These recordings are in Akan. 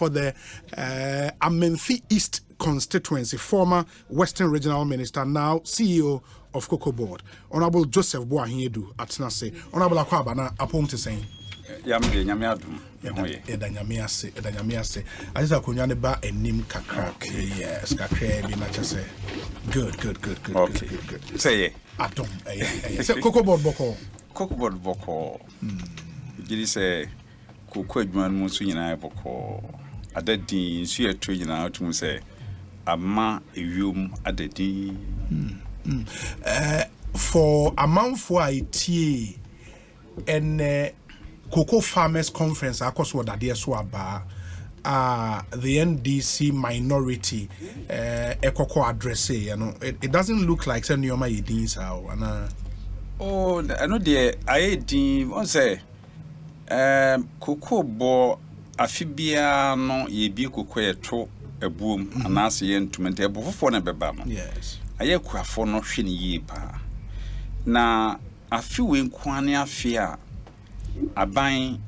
for the Amenfi East constituency, former Western Regional Minister, now CEO of Cocoa Board, Honorable Joseph Boahen Aidoo at Nase. Honorable Akwabana, upon to saying. Yamiadum. Edanyamiase. I just akunyane ba enim kakra. Yes, kakra be na chese. Good. Okay. Say Adom. Say Cocoa Board boko. Cocoa Board boko. Did say Cocoa Edman Musu nyina boko. Adadi nsu eto nyina otum say ama ewum adadi. For a month for IT and Cocoa Farmers Conference, of course, what that is so about the NDC minority Cocoa address. You know, it doesn't look like some Nyoma Yedins how. Oh, I know the I one say Cocoa Bo afibia no ye bi Cocoa etoeboom anase ye ntumete ebofo na beba no. Yes. Aye kuafo no hwe ne yie pa. Na afiwe nkwane afia aban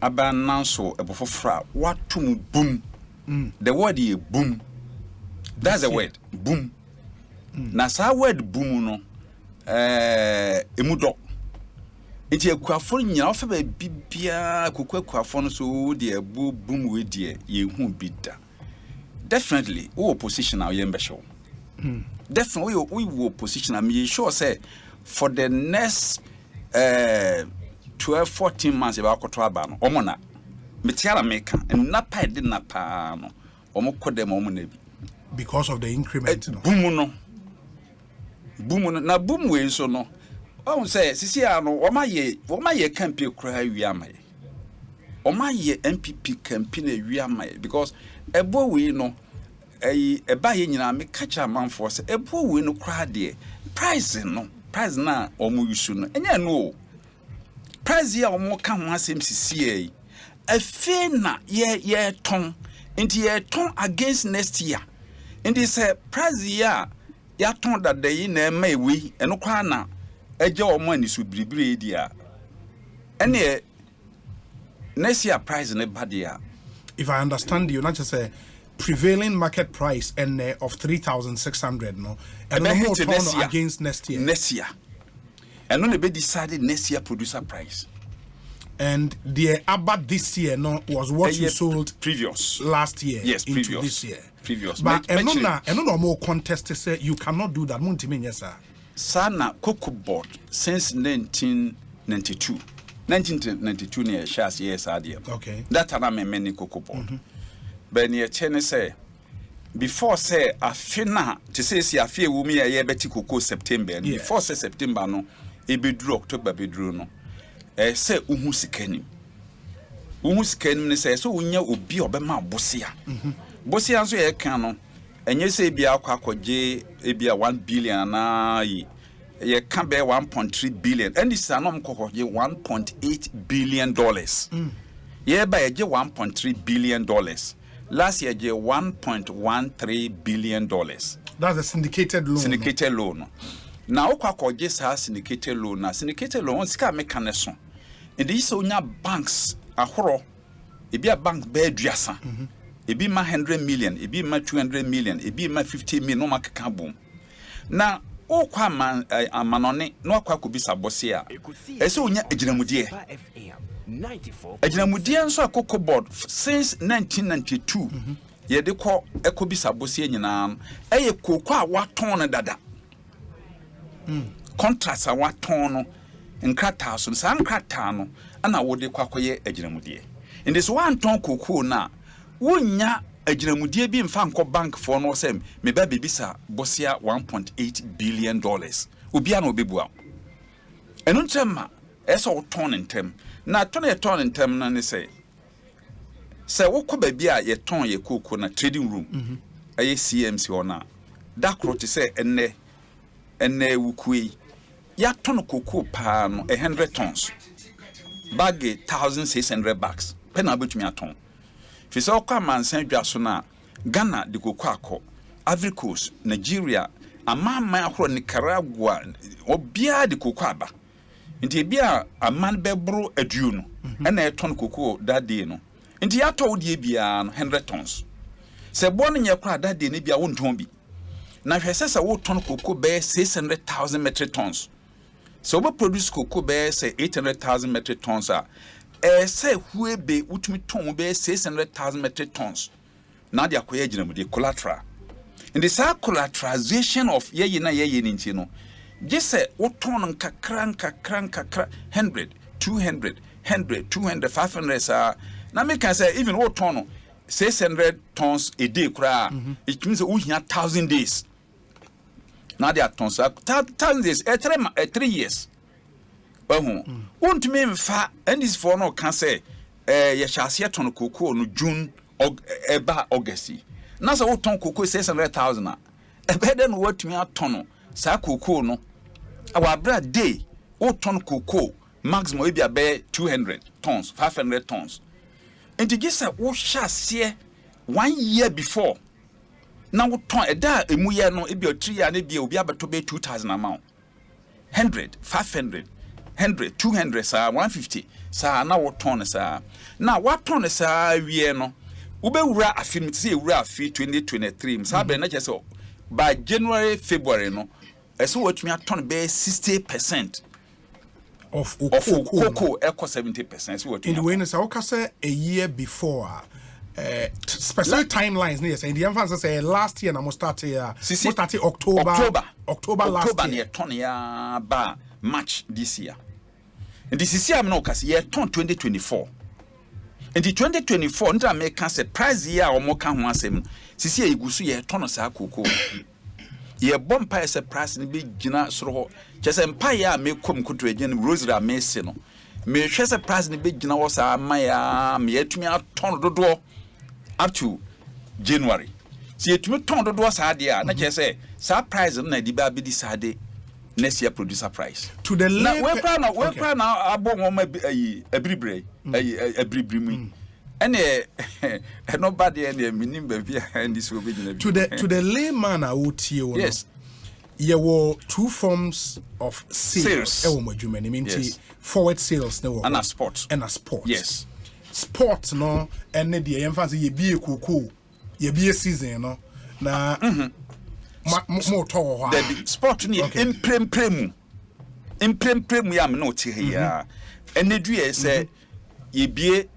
nanso ebofofra watum boom. The word is boom. That's the word boom. Na sa word boom no emudo enti akuafo nyina ofa ba bibia kuafo no so de boom we de ye hu bida. Definitely we opposition our yembe show. Definitely we will position. I'm sure say for the next 12-14 months about Kotoaba no omona metiara meka and napa did napa no omoko dem omonebi because of the increment no boom na boom we so no o say sisi ano oma ye campaign kra wi amaye oma ye MPP campaign wi amaye because ebo we no eba ye nyina me catch a man for say ebo we no kra de price na omo yusu no enya no price ya omo ka ho asem sisi afi na ye ton nti ye ton against next year nti say price ya ton that day na ema ewi eno kwa na eje omo ani so biribiri dia ene next year price ne badia. If I understand you, not just say prevailing market price and of 3,600 no and no turn against next year and no be decided next year producer price and the about this year no was what you sold previous last year previous this year but and no more contest say you cannot do that muntimi yes sir sana Cocoa Board since 1992 near shares yes idea okay that time me many Cocoa Board but near Chene say before say afina to say si afie wumi ye beti Cocoa September and before say September no e be drew October be drew no say uhu sikanim ne say so unya obi obema bosia bosia nso ye kan no enye say bia akwakoje e bia 1 billion na ye kan be 1.3 billion and this anom kokoje 1.8 billion dollars ye ba ye 1.3 billion dollars last year je 1.13 billion dollars. That's a syndicated loan. Now kwakoje sa syndicated loan na syndicated loan sika meka ne so and these onya banks ahoro ebi a bank be aduasa ebi ma 100 million ebi ma 200 million ebi ma 50 million no makaka bom na o kwa amanone no akwa kobisa bose a ese onya aginamude aginamude nso Cocoa Board since 1992 ye de ko ekobisa bose nyina eye koko a waton no dada contracts a waton no nkrata so san nkrata no ana wo de kwakoye aginamude inde so wanton koko na wonya aginamude bi mfa nko bank for no sem me ba bebisa bosia 1.8 billion dollars obia na obebua eno ntema eso ton ntem na ton ntem na ne say wokọ ba bia ye ton ye koko na trading room aye CMC ona dakro te say enne wukui ya ton koko pa no 100 tons bag 1,600 bags pena betumi aton fisa okwa mansan dwa so na Ghana de koko akọ Ivory Coast Nigeria amama ahoro Nicaragua obia de koko aba nti bia aman bebro aduo no na eton koko that day no Nti ya to die bia 100 tons. Se bo no nyekra da de ne bia wonton bi. Na hwese se wo ton cocoa be 600,000 metric tons. So we produce cocoa be say 800,000 metric tons say hue be utumi ton be 600,000 metric tons. Now they acquire the collateral. In the collateralization of ye nti no. Just say what ton kakra 100, 200, 100, 200, 500 now me can say even what ton 600 tons a day it means we have 1,000 days. Now they are tons 1,000 days 3 years. Won't me fa and this for no can say ye shall see ton cocoa no June eba August. Now so what ton cocoa 600,000 better than what me a ton sa cocoa no our bread day what ton cocoa maximum be about 200 tons 500 tons. And to get what shall see 1 year before. Now what ton a da emu year no e be 3 year ne be obi abeto be 2,000 amount 100 500 100 200 sa 150 sa na what ton sa na what ton sa wie no ube wura afim say wura afi 2023 sa be na chese by January February no eso what me ton be 60% of cocoa echo 70%. So what in the way say okay say a year before specific timelines near say the emphasis say last year na mo start here October last year ton ya ba March this year. And this is year no cause year ton 2024. And the 2024 nta make can say price year or mo kan ho asem sisi e gusu ye ton sa cocoa. Ye bompa ese price ni be gina soro ho chese mpa ya me kom koto agin rosary me se no me hwese price ni be gina wo sa maya me yatumi aton dodo up to January si yatumi ton dodo sa de a na chese sa price na di ba be di sa de next year producer price to the na we pra na abo mo abribre abribri mu ene nobody ene minim ba bia and this will be to the layman out here. Yes, there were 2 forms of sales. Yes. Forward sales and a sport. Yes, sport no and the emphasis ye be cocoa ye be season no na more to the sport ni imprem ya me no ti here and the due say ye be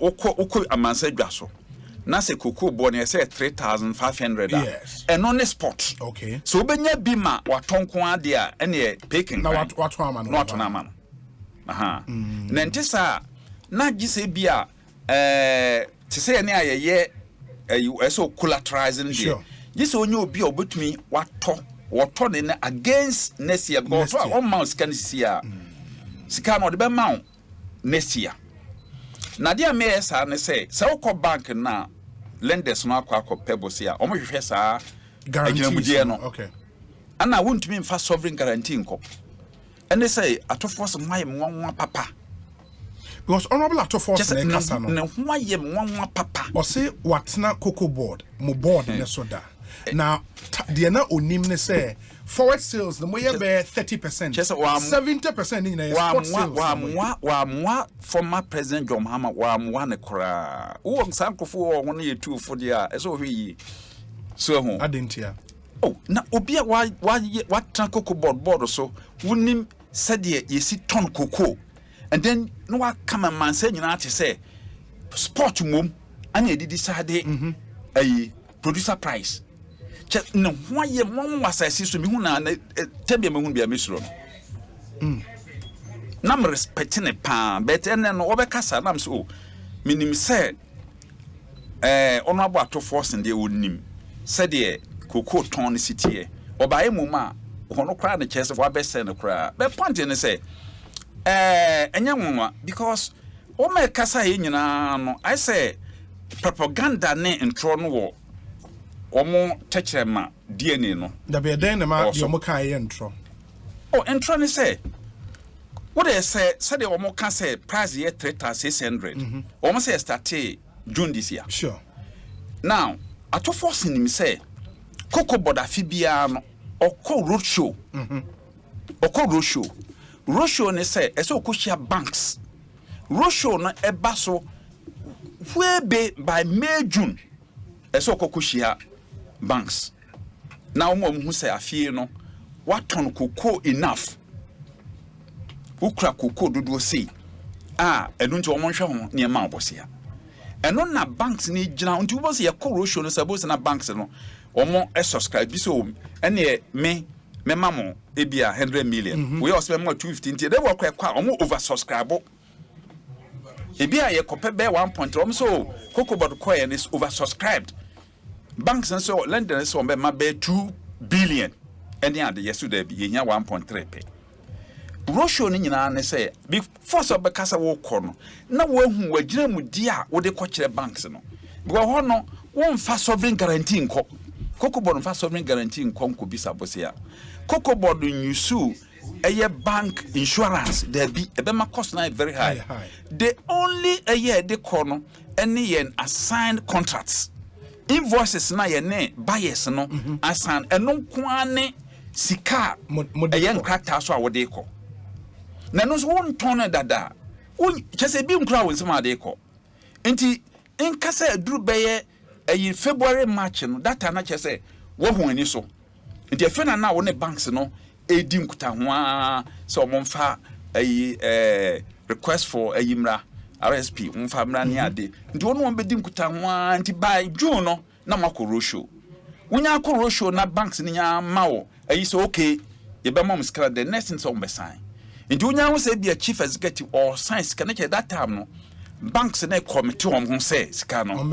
oko amansa dwaso na se cocoa bonne say 3,500 yes and on the spot okay so obenya bi ma watonko ade a ene peking na wato ama no wato na ama no aha na ntisa na gise bi a te say ene ayeye eso collateralizing there gise onye obi obetumi wato ne against next year because all mouse can see sika no de be ma next year. Na dia me esa ne say ukọ bank na lenders no akọ pebbles ya omo hwehwe sa guarantee no okay ana wontumi mfa sovereign guarantee nko ene say atofo so nwaye nwanwa papa because honorable atofo so na kasa no ne nwaye nwanwa papa o say watna cocoa board mo board ne soda na dia na onim ne say forward sales the moye be 30% 70% in sport sales wa former president John Mahama wa ne kora wo sankofo wo ne yetu fo dia eso hwi so ho adentia oh na obi a wa tran cocoa board so wonim said yesi ton cocoa and then no wa come man say nyina te say sport mom ana edidi sade ayi producer price no why one was I see so me na tell me hu bia mesuro na me respecting pa but and no obekasa na me so minim say honorable atofo sen de onim said the cocoa ton city e obaye moma hono kra na chese wa bese no kra be point ne say enya nwa because o me kasa he nyina no I say propaganda ne intro no wo omo techema DNA no da be den na ma yo mo kan ye ntro oh ntro ne say what they say the omo can say price ye 3,600 omo say start June this year sure now ato force ni me say cocoa board afibia no okọ roadshow ne say eso okohia banks roadshow no eba so where by May June eso kokoshia banks na who say afie no what ton cocoa enough ukra cocoa dodo say enu nti omo hwe ho ne ma obosia eno na banks ni gina nti wo say corrosion no suppose na banks no omo subscribe bi so ene me mamo ebia 100 million we also me 250 nti dey work kwa omo over subscribe ebia ye kope be 1.3 omo so Cocobod coin is over subscribed banks and so lenders so be ma be 2 billion ene ade yesterday be ye 1.3 pe Rosho ni nyina ne say before so be kasa wo kɔ no na wo hu wagina mu di a wo de kɔ kyerɛ banks no because ho no wo mfa sovereign guarantee nkɔ Cocobod mfa sovereign guarantee nkɔ nko bisa bosia Cocobod nyusu bank insurance there be ebema cost na very high. The only year de kɔ no any yen assigned contracts invoices na ye ne buyers no assign eno nko ane sika yen character so a wo de kɔ na no so won ton dada won chese bi nkura won sema de ko enti nkasa aduru beye February March no data na chese wo hu ani so enti afena na wo ne banks no edi nkuta ho a so omfa request for ayimra RSP umfa mra ne ade enti won won bedi nkuta ho a enti by June no na makoro show wonya akoro show na banks ni nya mawo so okay ye be mom skra the next thing so ombesan enti wonya ho say be a chief executive or science can that time no banks na committee on say sika no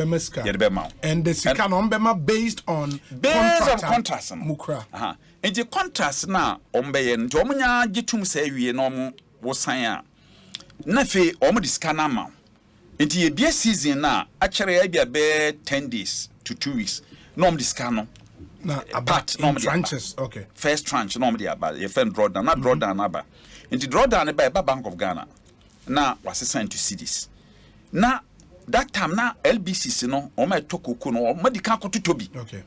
ye be ma and the sika no based on contracts mukra enti contracts na ombe enti omunya gitum say wie no wo san a na fe omo the sika na ma enti ye be season na a kere ya bia be 10 days to 2 weeks no omo the sika no na about tranches okay first tranche no omo the about ye fan draw down na draw down aba enti draw down by Bank of Ghana na was assigned to cities na that time na LBCC no o ma tokoko no o ma di kan kototobi okay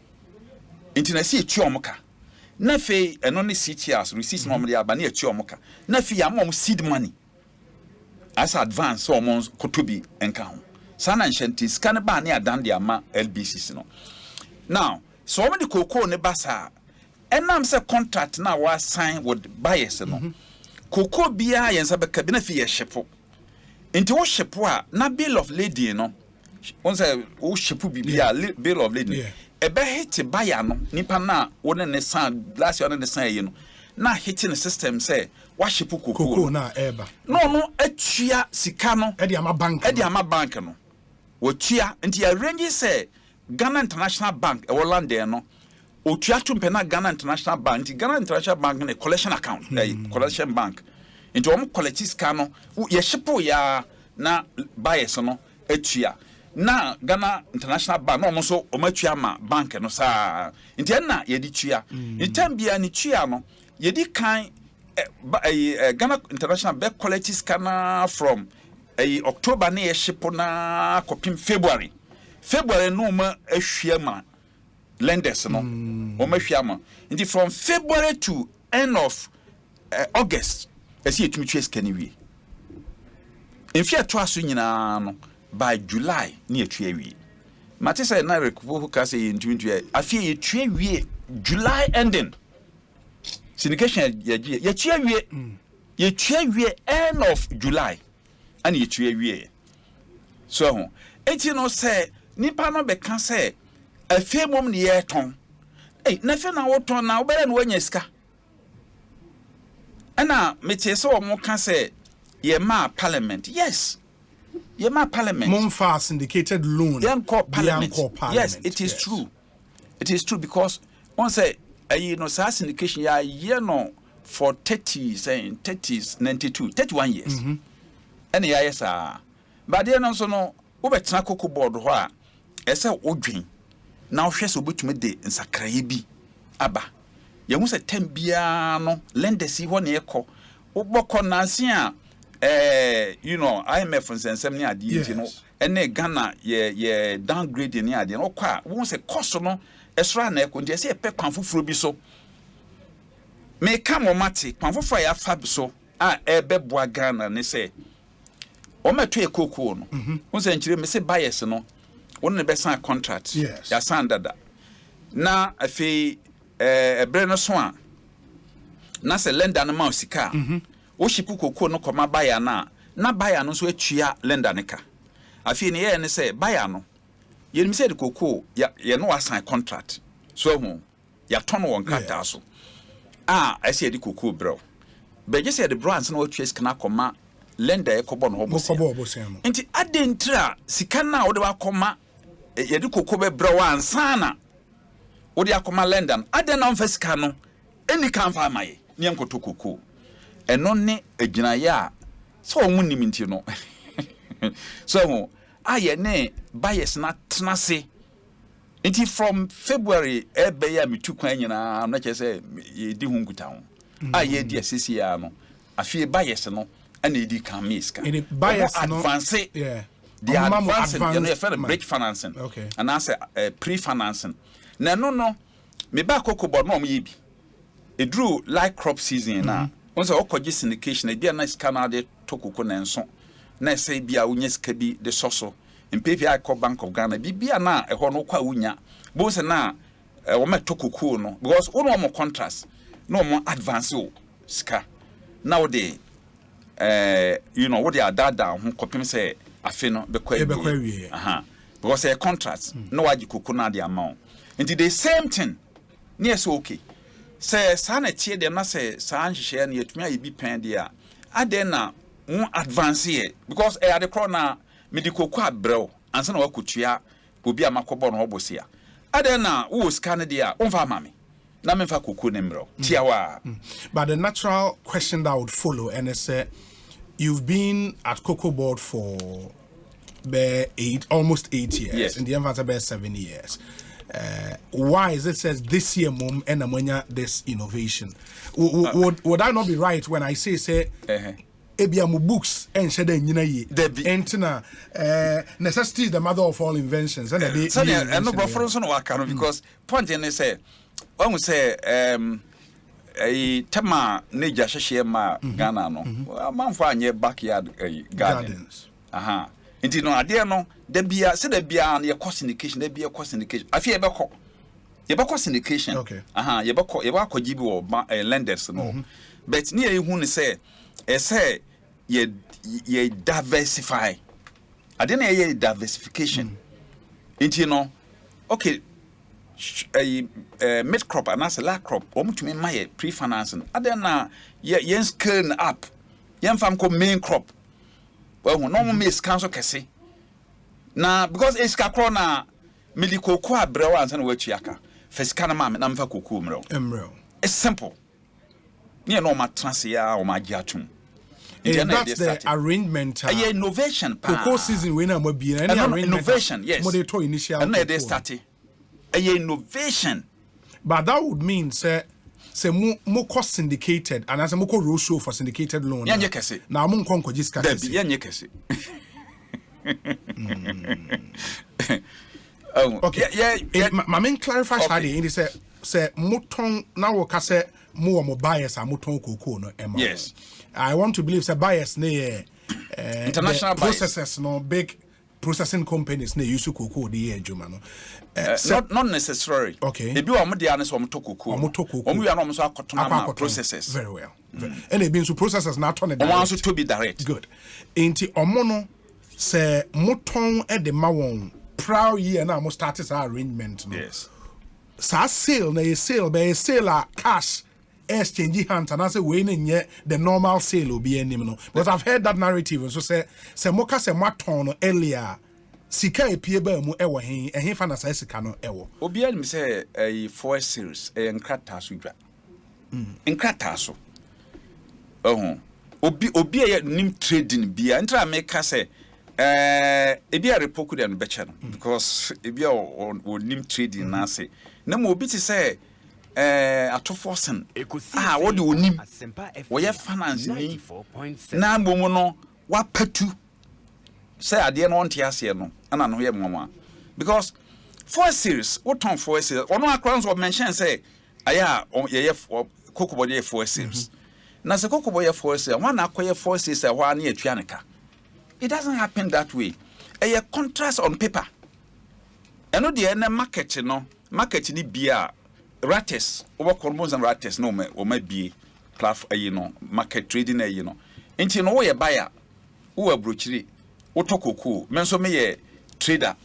enti na si etu omoka na fe eno ne CTS receipts no mo di aba na etu omoka na fe ya mo seed money as advance o mo kotobi enka ho sana nshanti scan ba na adan di ama LBCC no now so o ma di koko ne basa enam se contract na wa sign with buyers no koko bia yensa be kabina fi ye shipo enti wo shipo a na bill of lading no won say wo shipo bibia bill of lading ebe hit buyer no nipa na won ne san last year ne san ye no na hitting system say wa shipo koko na eba no atua sika no e di ama bank no wo tua enti arrange say Ghana International Bank e wo London no otua tumpe na Ghana International Bank Ghana International Bank ne collection account collection bank into om collect sika no ye shipo ya na buyers no atua na Ghana International Bank no so o matua ma bank no sa nti na ye di tua itambia ni tua no ye di kan Ghana International Bank collect sika na from October na ye shipo na kopim February no ma ahwia ma lenders no o mahwiama nti from February to end of August as you tumi twes kaniwie enfia to aso nyina no by July na yetwa wie mate say na rekupo ka say ntumi afia yetwa wie July ending syndication yetwa wie end of July and yetwa wie so enti no say nipa no be ka say afie mom ne ye ton na fe na wo ton na wo bere na wanya sika ana metie so mo ka say ye ma parliament yes ye ma parliament mom fa syndicated loan parliament. Yes, it is true because one say no syndication ya ye no for 30s 92 31 years and ya yes but there no so no wo betena Cocobod ho a ese odwen na hwe so betumi de nsakraye bi aba ye hu se tem bia no lenders ho na ekọ obokọ nanse a IMF nsensem ni ade yi no ene Ghana ye downgrade ni ade no kwa wo se cost no esra na ekọ nje se epe kwan foforo bi so me ka mo mate kwan foforo ya fa bi so a ebe boa Ghana ne se to a cocoa no won say nchire me say bias no won ne be sign contract ya sign dada na afi ebre no so a na se lender no ma osika wo shipu cocoa no koma buyer na buyer no so atua lender ne ka afi ne ye ne say buyer no ye mi say the cocoa ye no assign contract so hu ya tono won kata so I say the cocoa bro but just say the brands no atua sika na koma lender ekobo no hobo nti adentra sika na wo de wakoma ye de cocoa be bro ansana wo de akoma lender aden na mfa sika no eni kan fa amaye ne enkoto cocoa eno ne aginaye a so wo nim nti no so aye ne bias na tenase nti from February ebe ya mitukwan nyina na che say ye di hunkuta ho aye di asisi ya no afie bias no ana edi kan miska bias no advance the advance you know for bridge financing and as pre financing na no me ba kokobo no mo yebi e drew like crop season na won say okoji syndication e bia na scanner de tokoko na enso na say bia unya sika bi de soso mpepi akọ Bank of Ghana bibia na eho no kwa unya bo se na wo metokoko no because one more contrast no more advance o sika na wo de you know what they are dada ho kopim say afi no be kwa wie because a contract no waji koko na de amount and the same thing near so okay say sana tie de na say san hihye na yetumi ayi pen de a aden na mo advance here because e ade kro na medikoko abrɛw ansa na wakotua obi amakobo no hobosia aden na wo scan de a onfa mame na memfa koko ne mrɛw tiawa. But the natural question that would follow and is you've been at Cocoa Board for almost 8 years. Yes. In the end, about 7 years. Why is it says this year, mom, and ammonia this innovation? Would I not be right when I say ebiamu books and said ye entina necessity is the mother of all inventions and no preference no work because point in say when we say a tema neja hye ma Ghana no manfo anye backyard gardens nti no ade no da bia se da bia na ye cost indication da bia cost indication afi ye beko syndication ye beko gibi wo lenders no but ni ye hu ni say say ye diversify ade na ye diversification nti no okay mid crop and as a la crop omutumi maye pre financing ade na ye scale up ye mfam ko main crop well no mo miss council kese na because iska kro na medical ko abrewa ansa na watuaka fisika na ma na mfa koku mro it's simple ne no ma transe ya o ma giatum. That's the arrangement. Innovation. Ekosiisen we na mabia any arrangement. Innovation, yes. Moderator initial. And they started. Innovation. But that would mean say mo cost syndicated and as mo ko road show for syndicated loan. Yanye kese. Na mo nko jiska kese. Yanye kese. Okay. Yeah. My main clarify shadi in say mo ton na wo ka say mo bias a mo ton koko no ema. Yes. I want to believe the bias international processes no big processing companies use cocoa the year juma no not necessarily. Okay. Ebi wa mo de ane so mo to cocoa. Omo wi na mo so akotona processes. Very well. And e been so processes na turn it. Omo so to be direct. Good. Enti omo no say moton e de ma won proud year na mo start this arrangement no. Yes. Sa sale na sale be sale a cash exchange hands and I say we nye the normal sale will be any no because I've heard that narrative and so say moka se maton earlier sika epie ba mu ewo hen fa na sa sika no ewo obi an me say a 4 series enkrata so dwa enkrata so obi e nim trading bia ntra make say ebi a repoku dem be che no because ebi a nim trading na say na mo obi ti say atofosen what do you need we have finance ni na mbomu no wa patu say ade no onte ase no ana no ye mama because 4 series what on 4 series ono across of mention say aya ye kokobo ye 4 series na se kokobo ye 4 series one akoye 4 series e ho na etua neka It doesn't happen that way. A contrast on paper. And the end market, market ni beer, rates, over hormones and rates, no, or may be market trading, Ain't you know a buyer, who a broochery, otoko, menso me a trader,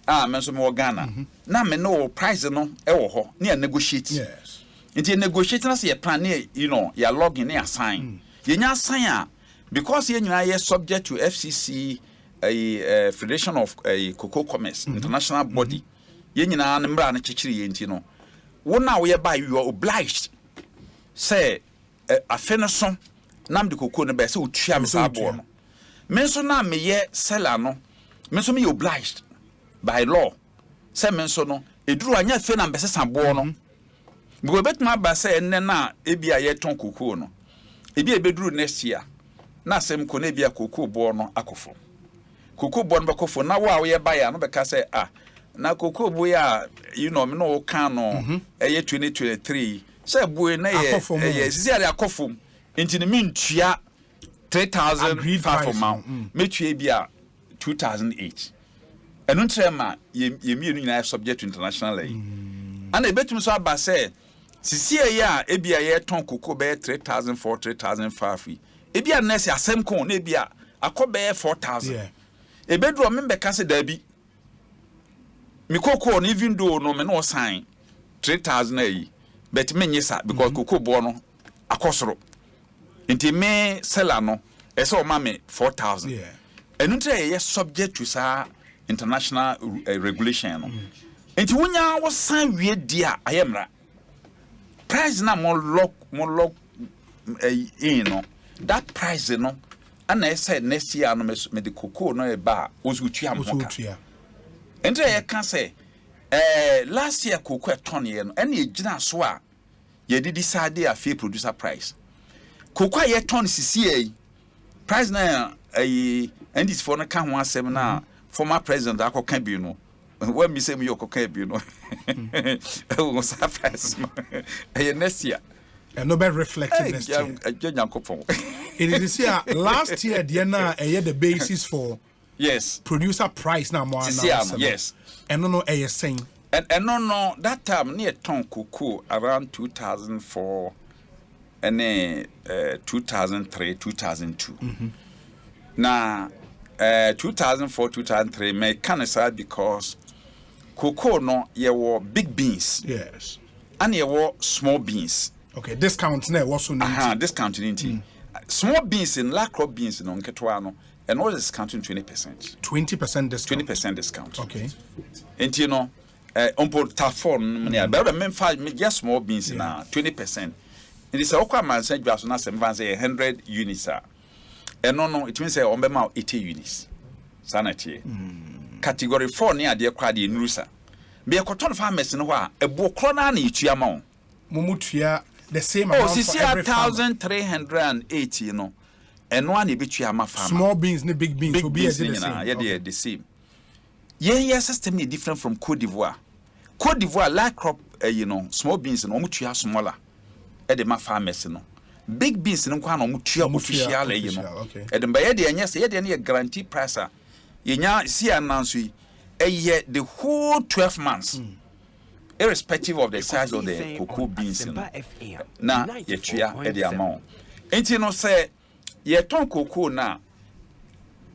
menso more Ghana. Now me know price near negotiate. Yes. Into negotiating as a plan near, your login near sign. You know, sign because you are subject to FCC, a Federation of Cocoa Commerce, international body. You know, number and chichiri, One now whereby you are obliged, say, a fenison, nam de cocoa ne best, who cham saborn. Menso na me ye seller no, menso me obliged by law. Say menso no, a drew a fen and besses and born. Go bet my bass and na ebi a ye ton cocoa no. Ebi a bedroom next year. Na sem konebia cocoa born no akofo. Cocoa born bakofo na wa we buy no beka say na cocoa boy me no can no 2023 say boy na ye sisi ade akofo nti ne mintua 3,005 for ma metue bia 2008 eno ntrema ye mienu nyina subject to international law ana ebetum so aba say sisi ya ebia ye ton cocoa be 3,004 3,005 ebia na se asem kon na ebia akobe 4,000 ebedro me beka se dabi me cocoa no even though no me no sign 3,000 ayi but me nyesa because cocoa bo no akosoro nti me seller no ese o ma me 4,000 enu ntre ye subject to sa international regulation no nti wonya wo sign wie dia ayemra price na mo lock that price no and I said next year no me the cocoa no e ba ozutua moka enter ye can say last year cocoa ton ye no and ye gina so a ye did decide a fair producer price cocoa ye ton cca price na and this for no can ho asem na former president akoka bi no when me say me akoka bi no o surprise next year and no better reflecting next year. It is here last year, Diana, the basis for producer price now more. Yes, and no, saying and no, that time near ton cocoa around 2004 and 2003, 2002. Now, 2004, 2003, may kind of sad because cocoa no, you were big beans, yes, and you were small beans. Okay, discount now also discounting small beans in la crop beans in Onketwano and all discounting 20%. 20% discount. 20% discount. Okay. And on board Tafon, better men five just small beans now 20%. It is a okwa man said you have not 100 units. And no, it means on bema 80 units. Sanity. Category 4 near dear cradi in Rusa. Be a cotton farmers in a book crona ni chiamon. Mumutia. The same amount for every 1,380, and one between my farm. Small beans, the big beans, will be the same. Yeah, the same. Yeah, system is different from Cote d'Ivoire. Cote d'Ivoire, like crop, small beans and omutia smaller. At the farmers, big beans and omutia official, okay. At the Bayadi and yes, any guarantee price. You see, announce the whole 12 months. Irrespective of the size of the cocoa beans, na yetua the amount. Enti no say ye ton cocoa na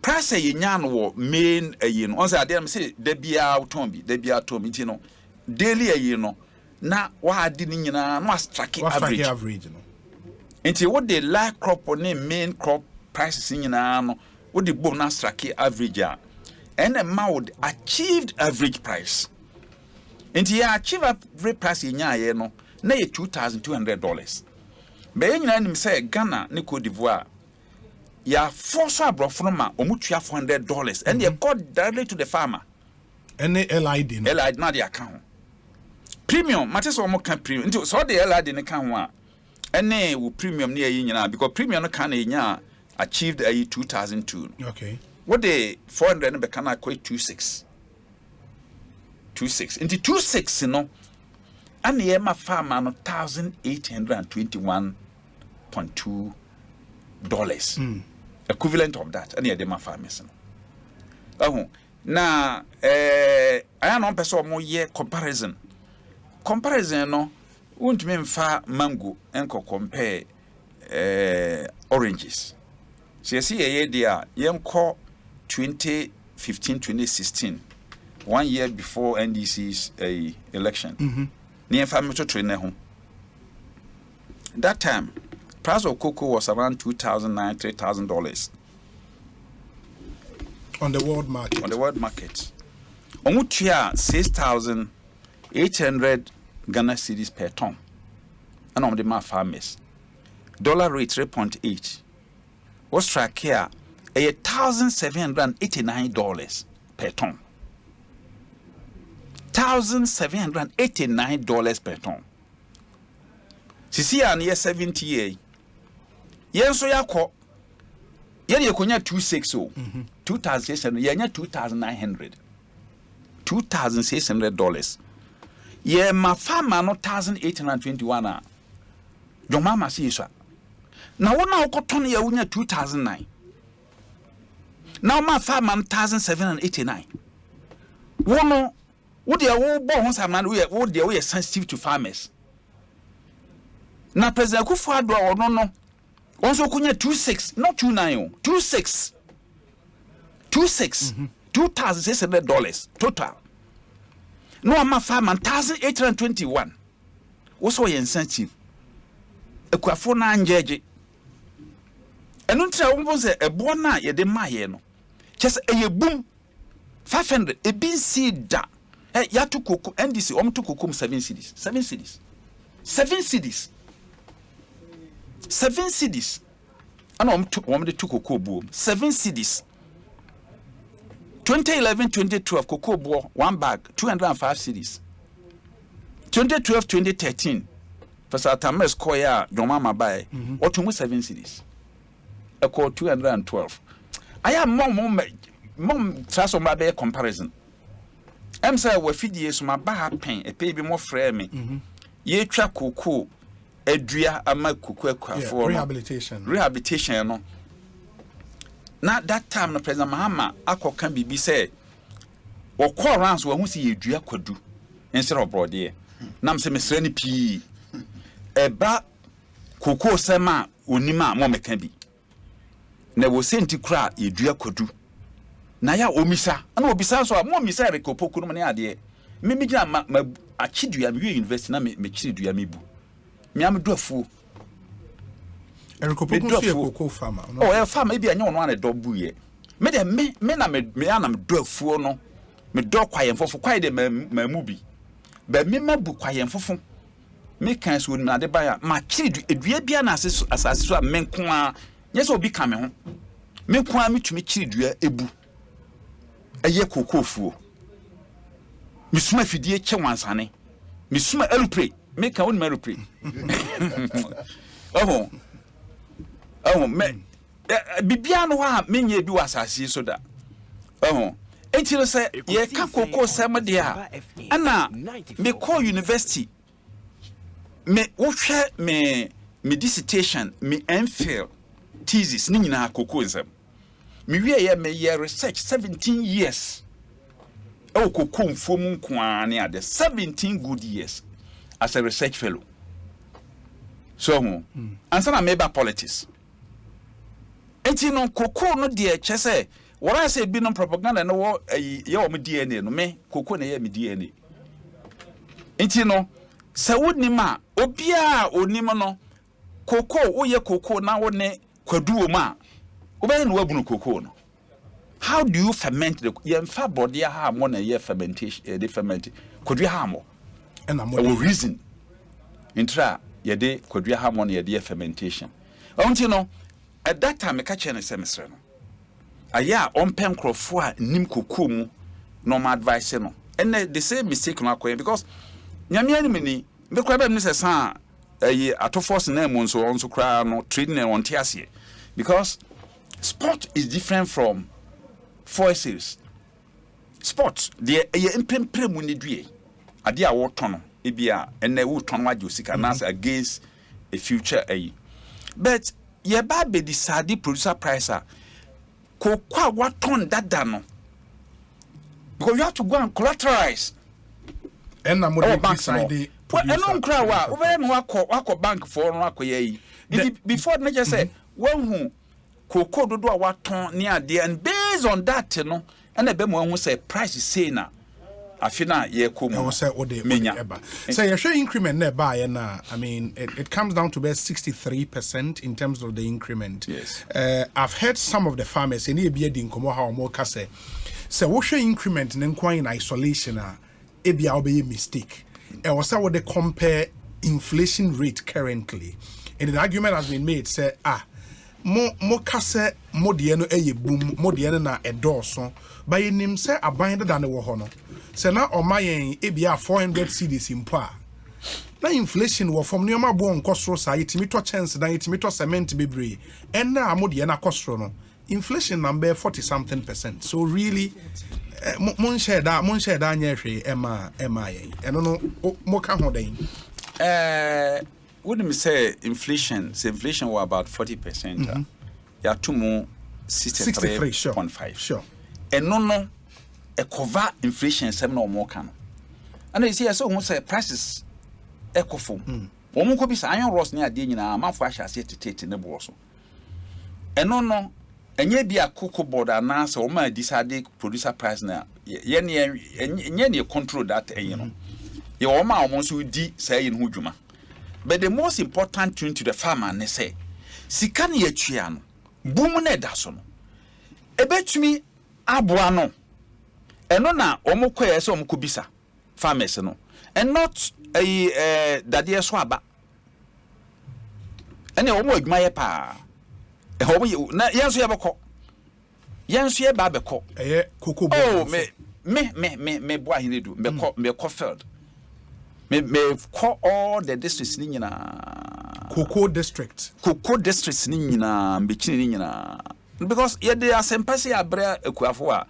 price ye nya no main on say dem say da bia ton bi enti no daily no na wa adi ni nyina no strike average no enti what the light crop or main crop prices nyina no what the bonus strike average and amount achieved average price. And he achieve a rate price in ya no, nay $2,200. But any say Ghana, Cote d'Ivoire, ya force a bro from omutia $400, and you got directly to the farmer. Any LID, no? LID not the account. Premium, matters or more can premium. So the LID in the account, and nay will premium near you because premium can achieved a 2002. Okay. What the 400 become equate 26. 26 into 26 and the Emma farmer no $1,821.2 equivalent of that and the farmers no na I no person mo ye comparison no won't me mfa mango enko compare oranges so you see a year yenko 2015-2016 1 year before NDC's election near family to train home that time price of cocoa was around $2,000-$3,000 on the world market. Omutia 6,800 Ghana cedis per ton. And on the ma farmers. Dollar rate 3.8. Was track here $1,789 per ton. $1,789 per ton. Sisi an year 70 yen so yakọ yen yekonya 26 $2,600 yenya $2,600 ye ma farmer no $1,821 a your mama see so na wona okoton ye wonya 2009 now ma farmer $1,789 wono wo de wo bo ho sam na wo de wo sensitive to farmers na president Akufo-Addo ono no also kunya 26 not 29 26 $2,600 total no ama farmer $1,821 also incentive ekwafo na anjeje enu ntra wo se ebo na ye de maye no chese eye boom 500 e bin seed da ya to koko NDC to koko 7 cities and the two cocoa boom 7 cities 2011-2012 cocoa boom 1 bag 205 cities 2012-2013 for Satames Koya your mama buy or to 7 cities a call 212 I am mom trust on my bear comparison I'm say we feed years my bad pain a baby more frame ye track cocoa Edria ama kukwa for rehabilitation no na that time no president Mahama akoka bibi say wo call rounds wo hu si edua kwadu instead of brode nam se mesre ni pi eba koko sema onima mo meka bi na wo senti kra edua kwadu na ya omisa na obisa so mo misa rekopoku no ne ade me gina ma achidua me university na me chidua mebu miam dofu erikopoku so koko farmer oh e farmer e bia nya ono ane dobu ye me de me na me ana me dofu no me do kwayen fofo kwaye de mamu bi ba me mabu kwayen fofo me kan so ni ade ba ya ma kiri edua bia na asase so a me nko a nyese obi ka me ho me nko a metumi kiri dua ebu eye koko fuo misuma fidie che wansane misuma elupre make our own meropre. Oh, me Bibiano wa menye bi wasasi so da. Enti say ye ka koko sem dia. Ana me call university. Me wo hwe me dissertation, me MPhil thesis ni nyina koko nsem. Me wie ye me ye research 17 years. Oh koko mfom nko ane ade 17 good years. As a research fellow. So, answer na meba politics. Enti no koko no de chese, what I say be no propaganda no ye o me DNA no me koko na ye me DNA. Enti no se woni ma obia onimo no koko wo ye koko na wo ne kwadu o ma obia no wabunu koko no. How do you ferment the yemfa body ha mo na ye fermentation the ferment kwadu ha mo and reason intra yede kwadua hamon yede fermentation onti no at that time ka che ne semesre no aya ompem krofo a nim kokom no my advice no and the same mistake no akoye because nyame ani meni be kwa be se san ayi atofos na mu nso onso kra no trading and wonte ase because sport is different from forces sport the empem mu ne due ade a wo tono ebia ene wo tono agye osika nas against a future but ye ba be decide producer price cocoa what ton that dano because you have to go and collateralize and I'm going to decide and on crowd over no akọ bank for no akoye yi before na just say when who cocoa do what ton near there and based on that no and ebe mo hu say price say na afina ye ko mo say eba so your share increment na buy na I mean it comes down to about 63% in terms of the increment. Yes. I've heard some of the farmers and e be di nkomo ha o mo ka say wo share increment na nkwan in isolation e bia obey mistake e was say we compare inflation rate currently and the argument has been made say mo kase mo de no eye boom mo de na edoso ba yenim se aban da ne wo ho no se na omayen e bia 400 cedis impo na inflation wo from nioma bo nkosoro sa yetimi to chance na yetimi to cement bebre en na mo de na kosoro no inflation number 40 something percent so really mon share da anya hwe ema yen eno no mo ka ho dan wouldn't say inflation were about 40%. Yeah, two more 63.5. Sure. And no a cover inflation 7 or more can. And they say so say prices echo form. One could be iron ross near dinner, my flash as yet to take in the boss. And no and ye be a cocoa board and answer or my decided producer price now. Yen control that you know. Your ma almost would say in Hujuma. But the most important thing to the farmer, they say, Sikani yechiano, boomune dasono. Ebetumi abuano. Enona omokoye so omukubisa farmers no. And not a daddy swaba. Ene omo adwumaye pa. Ehobo na yenso yebeko. Yenso ye ba beko. Cocoa. Oh, me Boahen Aidoo. Me Coffield. Me call all the districts ni nyina cocoa districts ni nyina mbechini ni nyina because ye dey asempase abra ekuafo a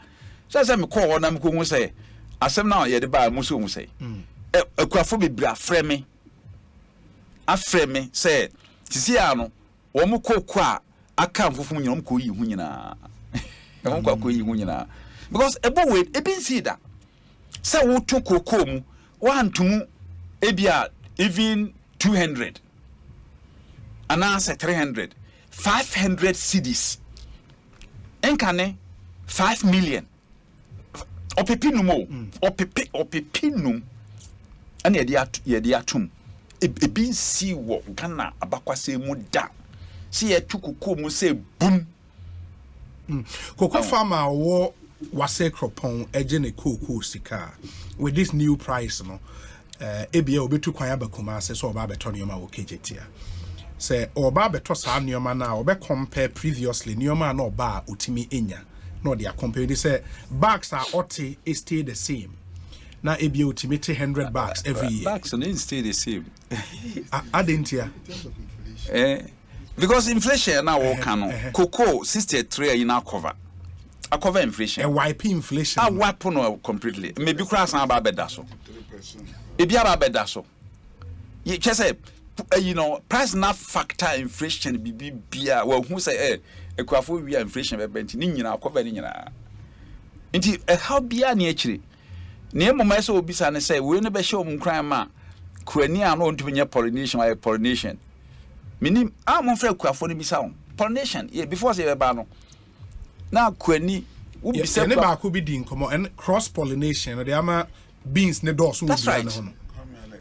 say me call na me ko hu say asem na ye dey ba mo so hu say ekuafo bebra afreme say sisi ano wo mo cocoa a aka mfofo nyina mo ko yi hu nyina e mo ko yi hu nyina because ebo we e bin see that say wo to cocoa mu wantum ebia even 200 and answer 300 500 cedis enkane 5 million opepinum opepinum and ye atum ebi si wo Ghana abakwase mu da si ye tukuko mu say boom cocoa farmer wo wase kropon ejene cocoa sika with this new price no ebia obetu kwan abakuma se so oba beto nioma wo kejetia se oba beto sa nioma na obe compare previously nioma na oba utimi enya no they compare they say bags are otti stay the same na ebia utimi 100 bags every year bags don't stay the same adentia because inflation na wo kan no cocoa 63 in cover inflation a wipe inflation a wipe no completely maybe cross na ba beda so Ebiaba bedaso. You just say, you know, price not factor inflation bia. Well, who say, ekuafo we inflation be benti ni nyina akoba ni nyina. Nti how bia na actually. Ne mama so obisa ne say we no be show mun kran ma kwani a no ntumi nya pollination. Minim mon fra ekuafo no bisa won. Pollination, yeah, before say be ba no. Na kwani wo bisa ne ba ko bi di nkomo and cross pollination they ama beans ne doors. That's right.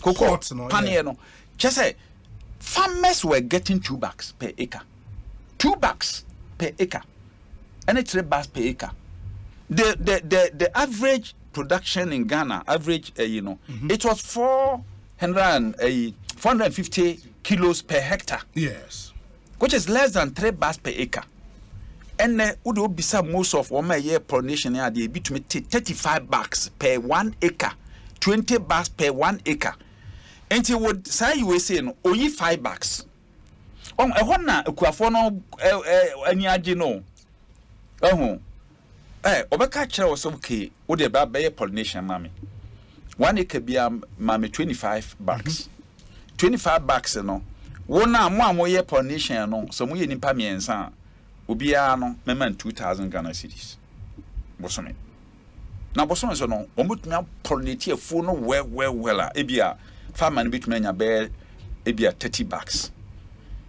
Cocoa panier no. Just say farmers were getting 2 bags per acre. 2 bags per acre. And 3 bags per acre. The average production in Ghana, average it was 450 kilos per hectare. Yes. Which is less than 3 bags per acre. And would bisa most of one year pollination here they between 35 bags per 1 acre, 20 bags per 1 acre. And you would say you were saying only 5 bags. On a one ekuafo no any agino. Obeka kire was okay. Wo de ba be pollination mami. 1 acre be mami 25 bags. 25 bags no. Wona mo ye pollination no so mo ye nipa miensa obia no mema 2000 Ghana cedis bosome na bosome so no omutumi pollinate afu no well ebia farmer no bitumi anya be ebia 30 bags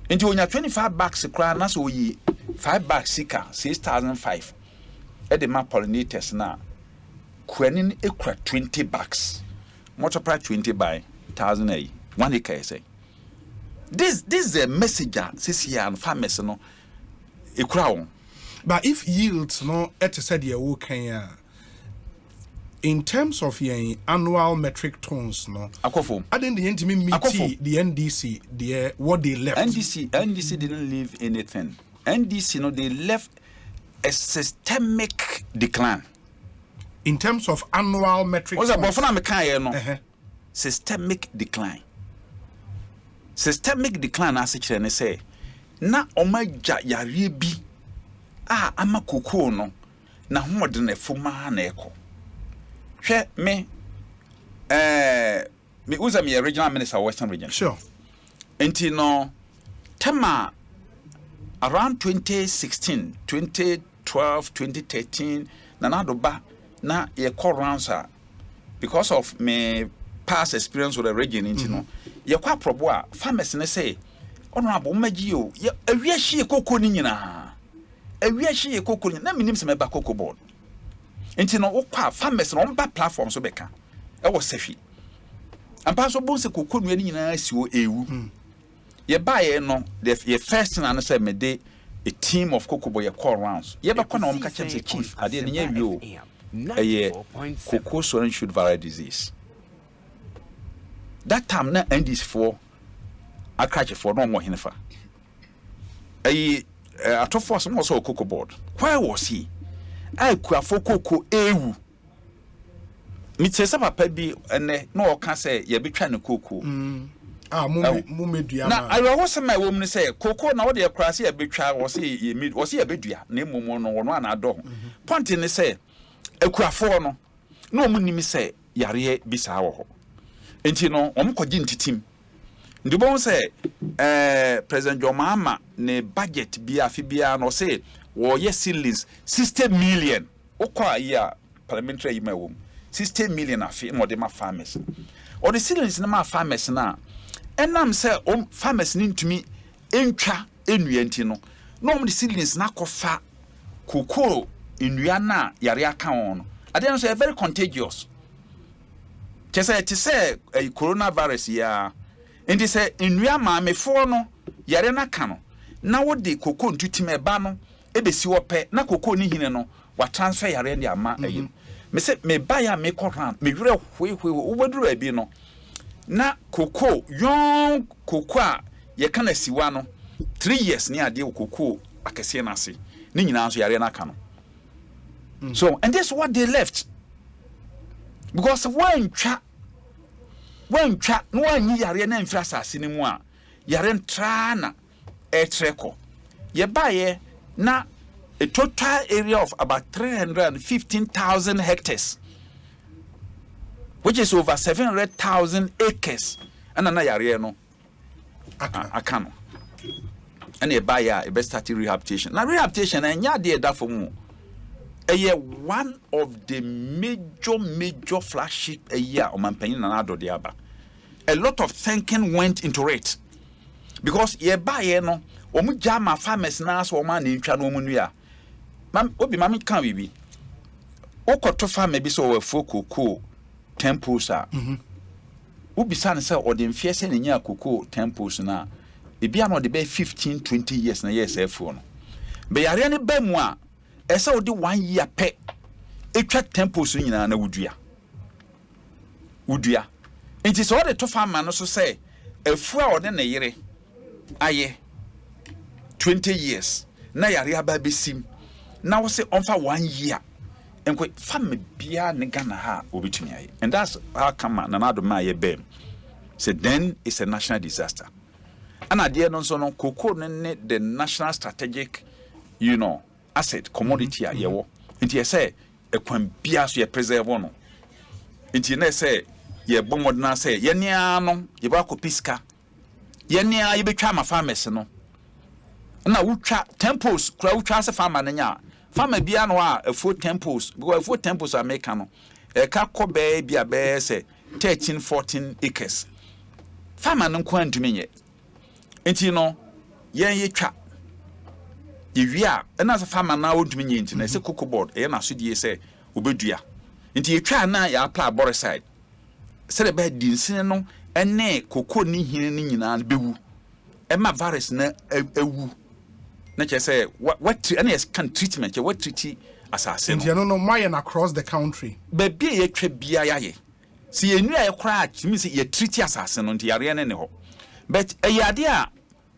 nti onya 25 bags kra na so yi 5 bags sika 6005 e de ma pollinators na kwanin ekura 20 bags multiply 20 by 1000 a 1 acre say this is a message says here and farmers no ekura won. But if yields no et said ye wo kan in terms of your annual metric tons no akofo I didn't the intimate meet the NDC the what they left. NDC didn't leave anything. NDC no they left a systemic decline in terms of annual metric tons. What's that? Me kan no systemic decline. Systemic decline as it ne say na omaja yare bi ama kokoo no na homode na fuma na eko hwe me uza me regional minister Western region. Sure. Enti no tema around 2016 2012 2013 na do ba na ye call rounds because of me past experience with the region enti no ye kwa probo a farmers ne say honorable magi o ye awiahie kokoo ni nyina awiahie kokoo ni na minim se meba kokoo board enti no okwa farmers no mba platform so beka e wo safi ampa so bon se kokoo ni nyina siwo ewu ye bae no the first na say me de a team of kokoo boy call rounds ye be kwa na omka chem se chief ade ne nya wi o eye kokoo soil should vary disease that time na endis for akrache for no more hinifa atofo some also cocoa board where was he akua for cocoa ewu mi tse papa bi ene no o ka say ye betwa ne cocoa mo medua na ayo wo se mai wo mu say cocoa na wo de kra say ye betwa wo say ye bedua na emomo no wono ana ado point ni say akua for no na o mu nimi say yare bi sa wo ho enti no o mu koji ntitim ndi bon say President Jomama ne budget bi afi bia no say wo ye ceilings 60 million okwa ya parliamentary yima wo 60 million afi modema farmers or the ceilings na ma farmers na enam say farmers ni ntumi entwa enua nti no no the ceilings na kofa kokoo enua na yare aka won no ade no say very contagious kese ti say coronavirus ya indi say enua maamefo no yare na ka no na wo de kokoo ntutim eba no ebesi wo pe na kokoo ni hine no wa transfer yare ndi ama ayi me say me buy ya me corran me wure hwe wo boduru abi no na kokoo yon kokoo a ye kana siwa no 3 years ni ade kokoo akese na ase ni nyina so yare na ka no so and this what they left because when no anyi yare na mfra asase ni mu a yare ntra na etreko ye baye na a total area of about 315,000 hectares which is over 700,000 acres and na yare no akano and ye baye e be start rehabilitation na rehabilitation enya de da for mu one of the major flagship a year on Mampanyin and Ado Diaba. A lot of thinking went into it. Because ye buy no, jama farmers nas or man in Chanomunia. Obi Mammy can be. Oko to farm maybe so a cocoa temples are. Ubi san sell or the fierce in your cocoa temples now. It be another the 15-20 years na yes, phone. Be Ariane Bemwa. Esa odi 1 year pe etwa tempo so nyina na wudua enti so de to farmer no so say afu a ode na yire aye 20 years na yare aba besim na wo say onfa 1 year enko farmer bia ne Ghana ha obetumi aye and that's how come na do ma ye bem say then it's a national disaster and ade no so no cocoa ne the national strategic asset commodity a yewo nti say ekwan bia so ye preserve no nti na say ye bomodna say ye nia no ye ba ko piska yenia yebetwa ma farmers no na wutwa temples kura wutwa se farmer nya farmer bia no a afuo temples because afuo temples America no ka kobe bia be se 13-14 acres farmer no kwa ntumenye enti no yen yetwa yewia na se farmer na wontumenye enti na se cocoa board na so die se obedua enti yetwa na ya apply boreside se de be dinsin no ene cocoa ni hine ni nyina bewu ema virus na ewu na che say what any can treatment what treat assassin and you know my across the country baby ye twa bia yaye si enu aye kra timi si ye treat assassin no nti yare ne ho but eyade a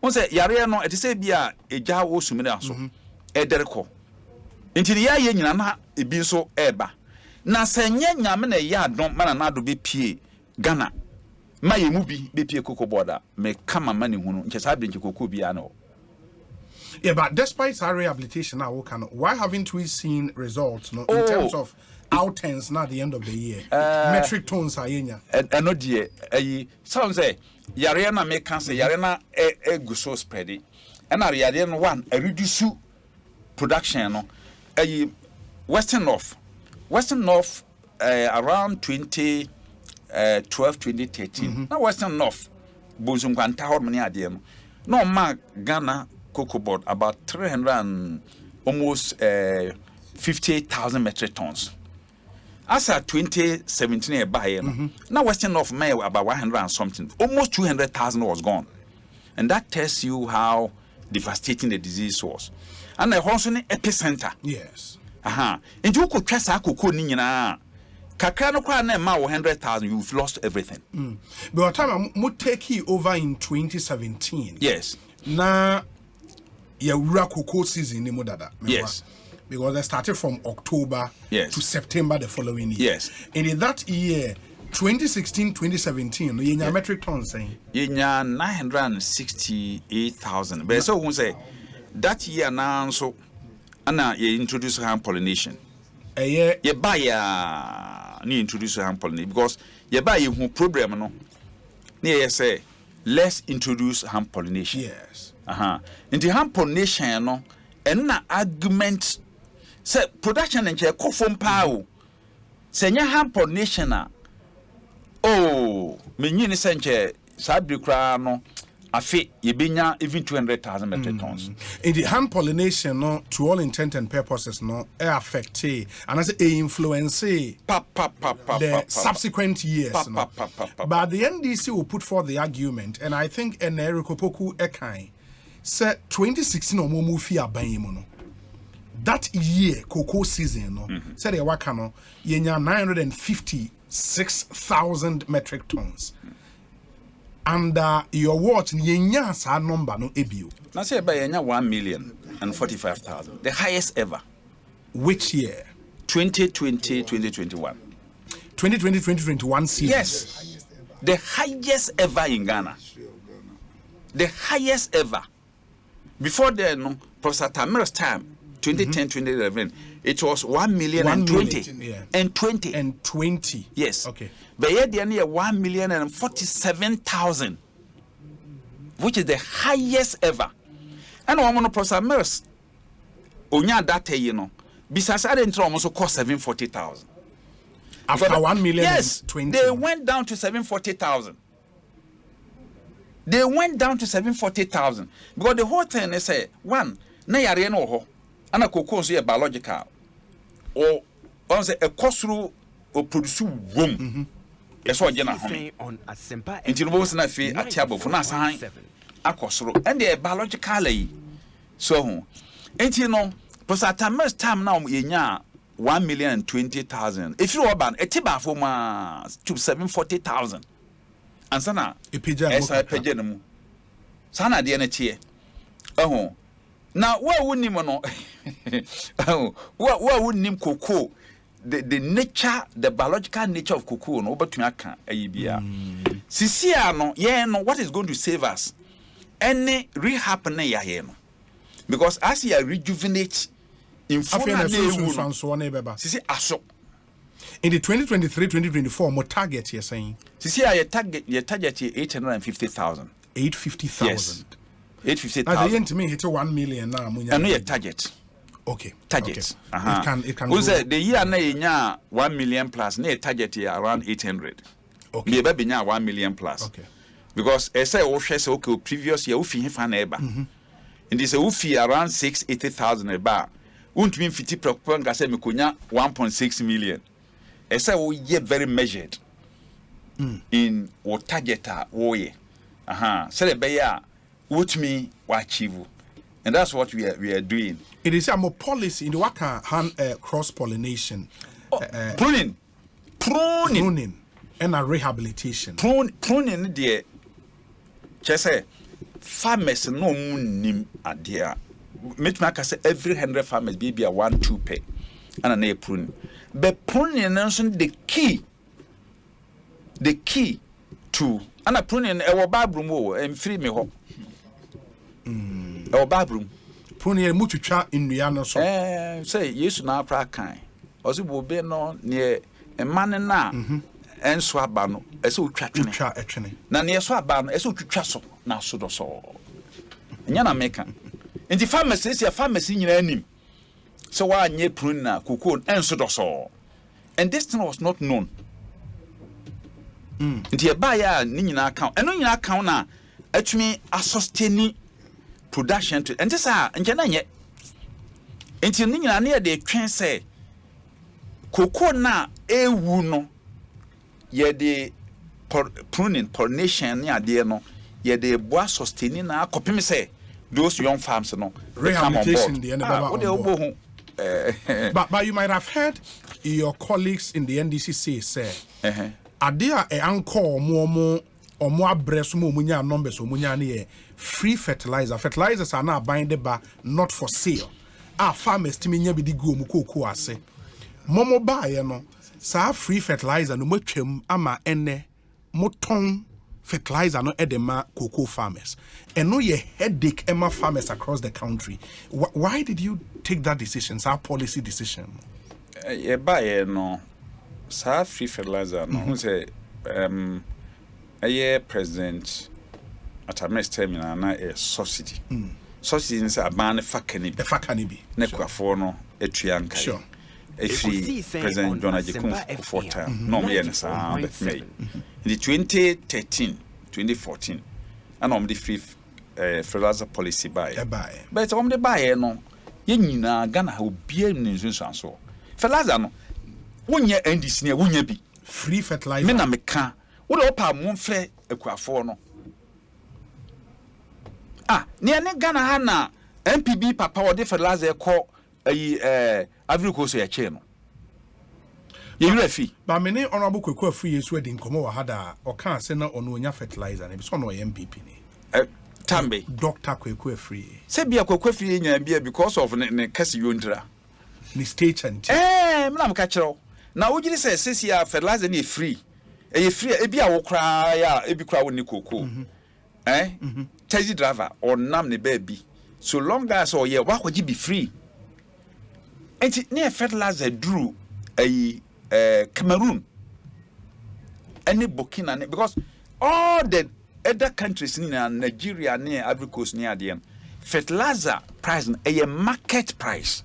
won say yare no eti say bia eja wo sumire aso edereko nti ya ye nyina na ebi so eba na senye nyame na ye adom mana na do be pie Ghana ma ye mu bi be pie cocoa border me kama mani hunu nche sa brinche cocoa bia no. Yeah, but despite our rehabilitation now, why haven't we seen results in terms of outturns now at the end of the year? Metric tons are in ya. And no dear, sounds say Yarena make cancer, Yarena go so spready. And I Yarena one, a reduce production no Western North around 2013. Now Western North Bozum Quanta Hormony Adium. No mark Ghana cocoa board about 58,000 metric tons. As at 2017 buy now Western North May about 100 and something, almost 200,000 was gone, and that tells you how devastating the disease was. And the also epicenter. Yes. And you could trust a cocoa nina. Kakano kwa na ma 100,000, you've lost everything. But time I take you over in 2017. Yes. Na ya cocoa season ni modada. Yes. Because they started from October to September the following year. Yes. And in that year, 2016-2017, you metric tons saying? You 968,000. But so we say that year now so ana you introduce hand pollination. You buy ni introduce hand pollination because you buy you problem no. Near say let's introduce hand pollination. Yes. In the hand pollination no and na argument say production and che kofom pao say nya hand pollination me nyini senche sabri kra no afi yebenya even 200,000 metric tons. In the hand pollination no to all intent and purposes no affect and as influence the subsequent years no. But the NDC will put forth the argument, and I think Erikopoku Ekai said 2016 or more no. That year cocoa season no said the wakano yenya 956,000 metric tons. And your watch yenya sa number no ebio. Now say by yenya 1,045,000, the highest ever. Which year? 2020-2021. 2020-2021 season. Yes. The highest ever in Ghana. The highest ever. Before then, no, Professor Tamir's time, 2010-2011, it was 1,020,000 and 20. And 20. Yes. Okay. But yet the near 1,047,000, which is the highest ever. And one of Professor Tamir's, onya that you know, besides I didn't almost cost 740,000. After 1,020,000. Yes. They went down to 740,000. They went down to 740,000 because the whole thing is say one na yare no ho ana cocoa so biological or on say a cost through or produce wom yes what jena home into the boss na fi atiabo for na san akosoro and the biologically so enti no posata most time now yenya 1,020,000 if you urban etiba for ma to 740,000 ansana epeja no mu sana de na tie na wa woni mo no wa woni cocoa the nature the biological nature of cocoa no obetumi aka ayibia sisia no ye no what is going to save us any rehab na ya here no because as you rejuvenate in sisi aso in the 2023-2024 more target you're saying sisi your target 850,000 850,000. Yes. 850,000. As the to me hit 1 million now. And no target. Okay. Target. Okay. It can go. The year na 1 million plus, na target here around 800. Okay. Maybe be 1 million plus. Okay. Because I say okay previous year we fi fa na eba. And this we fi around 680,000 eba. Won't mean 50 propon ka say me konya 1.6 million. I say we ye very measured. In what target wo ye. Say be ya what me achieve. And that's what we are doing. It is a more policy in the waka cross pollination. Pruning and a rehabilitation. Pruning the just say farmers no nim idea. Make me say every 100 farmers be a 1-2 pay and an pruning. But pruning is the key to and a pruning our bathroom and free me home. Our bathroom. Pruning mutucha in Rihanna so. Say yes na pra kan. Osi bo be no near a man na and swaba no eso twatwene. Twatwene. Na ne so aba no eso twatwa so na so do so. Nya na meka. Nti pharmacy sia pharmacy nyina anim. So wa anye prune na kokon enso do so. And this thing was not known. Nti e ba ya ni nyina account. Eno nyina account na atumi sustain production to and this nche na nye. Nti ni nyina na de twen say kokon na ewu no ye de pruning pollination ni ade no ye de boa sustaining na akopem say those young farms no rehabilitation the end but you might have heard your colleagues in the NDC say adea e anko omo abreso mo munya numbers omunya na free fertilizers are now binded by not for sale farmers timi nya bi di gu omukoko ase momo ba ye no sa free fertilizer no matwam ama ene moton fertilizer no edema cocoa farmers and no ye headache emma farmers across the country. Why did you take that decision? It's our policy decision. Ye buy no sa free fertilizer no who say a president at a mess terminal na a subsidy. Subsidy is a ban fakanibi. Nekwafo no etuanka. Sure. Ekosiisen President John Ajikun for time. No me na sa May. In the 2013, 2014, and the free fertilizer policy buy. But the buy no, ye nyina Ghana ha obia nzinso so. Fertilizer no, wonye NDC ne wonye bi. Free fertilizer. Me na meka, wo de opa mo mfre ekuafo no. Ne Ghana ha na MPB papa wo de fertilizer ko Africa so ya che no. Ye refi. Ba me ne honorable Kwaku Afri yesu edi nkomo wa hada o kan se na ono onya fertilizer na bi so no MPP ni. Tambe. Dr. Kwaku Afri. Se bia Kwaku Afri nya bia because of ne kase yontra. Ni stage and me na mka kire. Na wogiri se sesia fertilizer ni free. E free e bia wo kra ya e bi kra wo ni koko. Taxi driver or nam ne baby. So long as o ye wa kwaji be free. Enti near fertilizer drew Cameroon any Burkina because all the other countries in Nigeria near Ivory Coast near the end fertilizer price a market price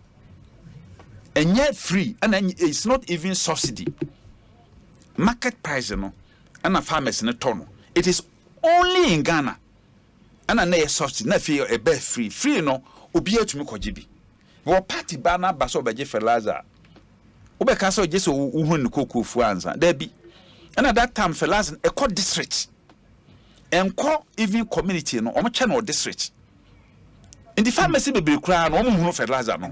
and yet free and then it's not even subsidy market price no and a farmers in a ton it is only in Ghana and a subsidy na feel a bit free no obiya to me kojibi. Wo party bana baso beje fertilizer. Ube kaso jeso uhun koko fuanza. Debi. And at that time fertilizer eco district. Enko even community no omo channel district. In the pharmacy be kra no omo hunu fertilizer no.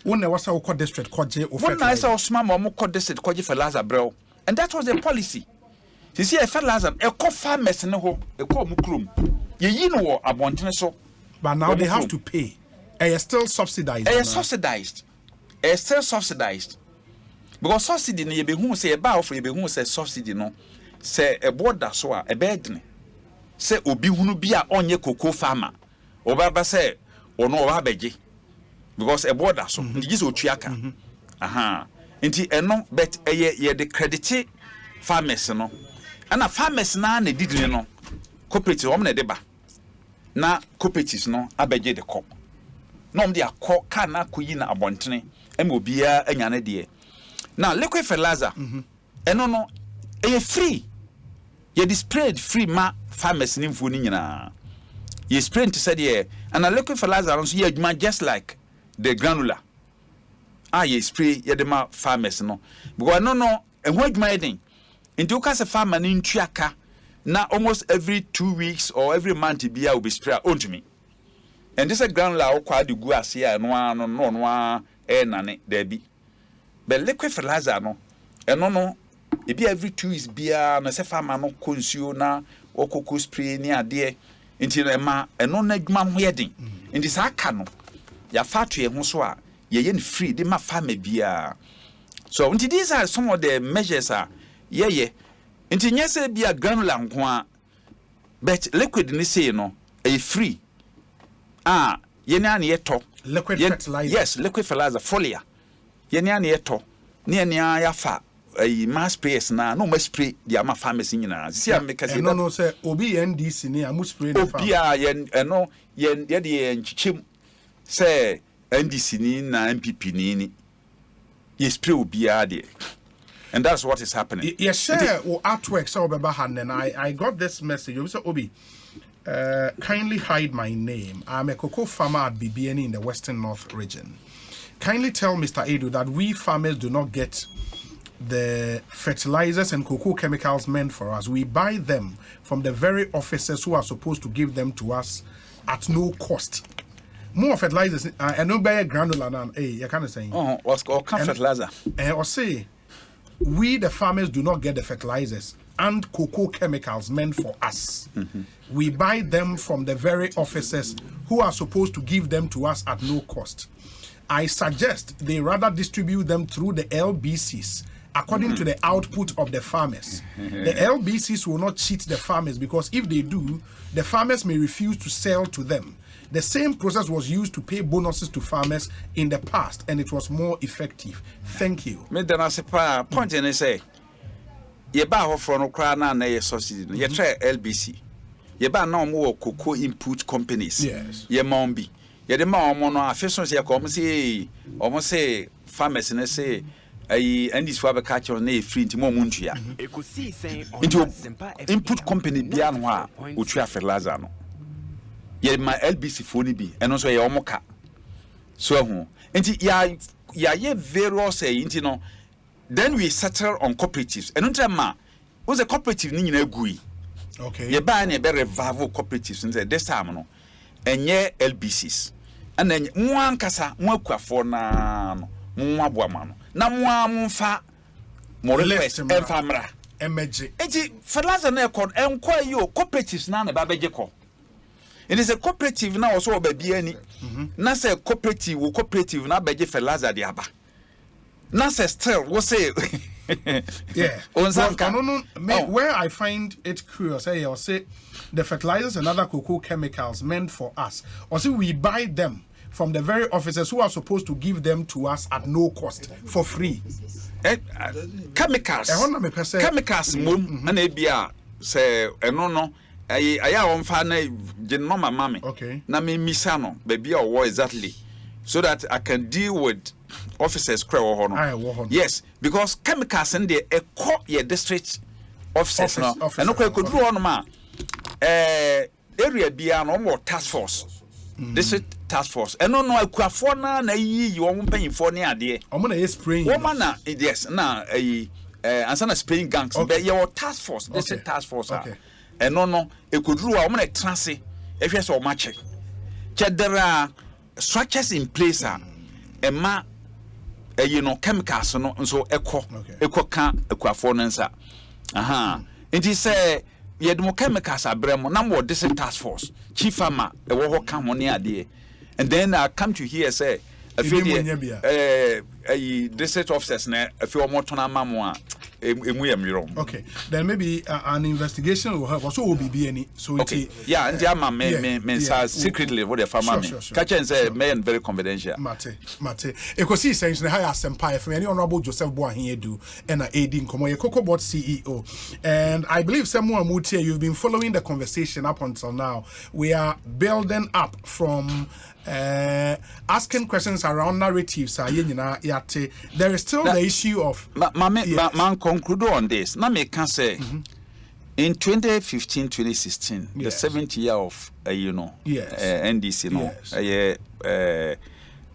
Won na wasa uko district koje o fertilizer. Won na isa osma ma omo ko district koje fertilizer brel. And that was the policy. You see a fertilizer eco farmers no ho eco omo krom. Ye yi no wo abontene so. But now they have to pay. Still subsidized. Still subsidized. Because subsidy no be hu say e ba offer be hu say subsidy no say e border so a e bedne. Say obi hunu bi a onye cocoa farmer. Oba say ono oba beje. Because e border so ndi say otuaka. Nti eno bet ye the credit farmers no. And farmers na didine no cooperative o na de ba. na cooperatives no abegye de kɔ na om de akɔ ka na koyi na abontene em obia anya ne de na liquid fertilizer eno no e free ye displayed free ma farmers ni mfo ni nyina ye spray nti said ye and a liquid fertilizer no so ye adwuma just like the granular ye spray ye de ma farmers no because no enho adwuma yedin nti o ka se farmer ni ntuaka na almost every 2 weeks or every month bia will be spray ontumi and this a granular o kwa de gu ase a no nane there be but liquid fertilizer no eno e be every 2 weeks bia na se farmer no consume na okoko spray ni ade nti na ma eno na adwuma ho yedin nti sa aka no ya fatu ye ho so a ye yen free de ma farmer bia so nti these are some of the measures ye nti nyese bia granular nko a but liquid ni say no e free ye na ye to liquid fertilizer. Yes, liquid fertilizer folia ye na ye to ne ya fa mass sprays na no mass spray the ama farmers nyina see am make say no say obi NDC ni amu spray the farm obi ye de nchichim say NDC ni na MPP ni ye spray obi de and that's what is happening. Yes, share or artwork so Boahen, and I got this message. You say Obi, kindly hide my name. I'm a cocoa farmer at BBN in the Western North region. Kindly tell Mr. Aidoo that we farmers do not get the fertilizers and cocoa chemicals meant for us. We buy them from the very officers who are supposed to give them to us at no cost. More fertilizers, and no buy granular and you kind of saying. What's called fertilizer? Or say, we the farmers do not get the fertilizers and cocoa chemicals meant for us. We buy them from the very officers who are supposed to give them to us at no cost. I suggest they rather distribute them through the LBCs according to the output of the farmers. The LBCs will not cheat the farmers because if they do, the farmers may refuse to sell to them. The same process was used to pay bonuses to farmers in the past, and it was more effective. Thank you. Me then I say point and say, ye ba ho for no kra na ye subsidy. Ye try LBC. Ye ba na mo cocoa input companies. Yes. Ye mombi. Ye de ma omo no afeso say ko omo say farmers ne say and this for catch on a free into more muntia. Into input company bia no a utua fertilizer no. Ye my LBC phone bi and also ye omoka. So ho. Enti ya ye various enti no then we settle on cooperatives. And until ma was a cooperative ni nyina gui. Okay. Ye ba na be revival cooperatives and this time no enye LBCs. And then mo ankasa mo akuafo na no mo aboama no. Na mo amfa mo request enfamra emerge. Enti fertilizer na ekọ enko yo cooperatives na ba beje ko. It is a cooperative now also baby any. Na say cooperative na beje fertilizer de aba. Na say still we say yeah. Where I find it curious, I'll say the fertilizers and other cocoa chemicals meant for us. Or say we buy them from the very officers who are supposed to give them to us at no cost for free. Chemicals mum and ebia say no I on fa na genoma mama. Okay. Na me misano baby or exactly so that I can deal with officers yes, because chemicals in the your district officers no and no could do on ma area bia no more task force. District task force and no akuafo na yi wo mpanyimfo ne ade omo na spraying woman na yes na ansana spraying gangs but your task force district task force and no ekuduru a omo na transe ehwe so omo ache there are structures in place ema chemicals no nso ekoka akuafo no nsa nti say ye demo chemicals abremo na mo district task force chief farmer e wo ho ka ho ne ade and then I come to hear say district officers na afi omo tona mamo a Okay, then maybe an investigation will help. Also, will be any. So okay, yeah, and yeah, secretly what the farmer catch and say, man, very confidential. Mate. Ekosiisen na hire Senpai from any honorable Joseph Boahen Aidoo and Aidin Komo, Cocoa Board CEO. And I believe someone would say you've been following the conversation up until now. We are building up from asking questions around narratives. There is still the issue of man conclude on this. Now me can say in 2015-2016, the 7th year of NDC,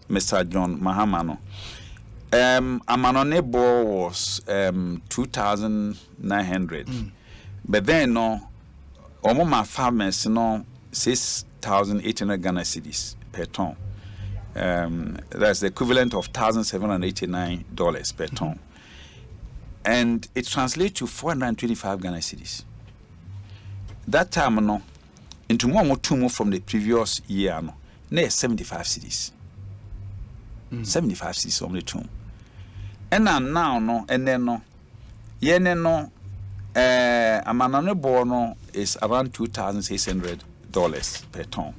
Mr. John Mahama, Amanone was 2,900, but then my farmers 6,800 Ghana cedis per ton. That's the equivalent of $1,789 per ton. And it translates to 425 Ghana cedis. That time, into more from the previous year, near 75 cedis. 75 cedis on the tomb. And now, and then, Amanone Bono is around $2,600 per ton.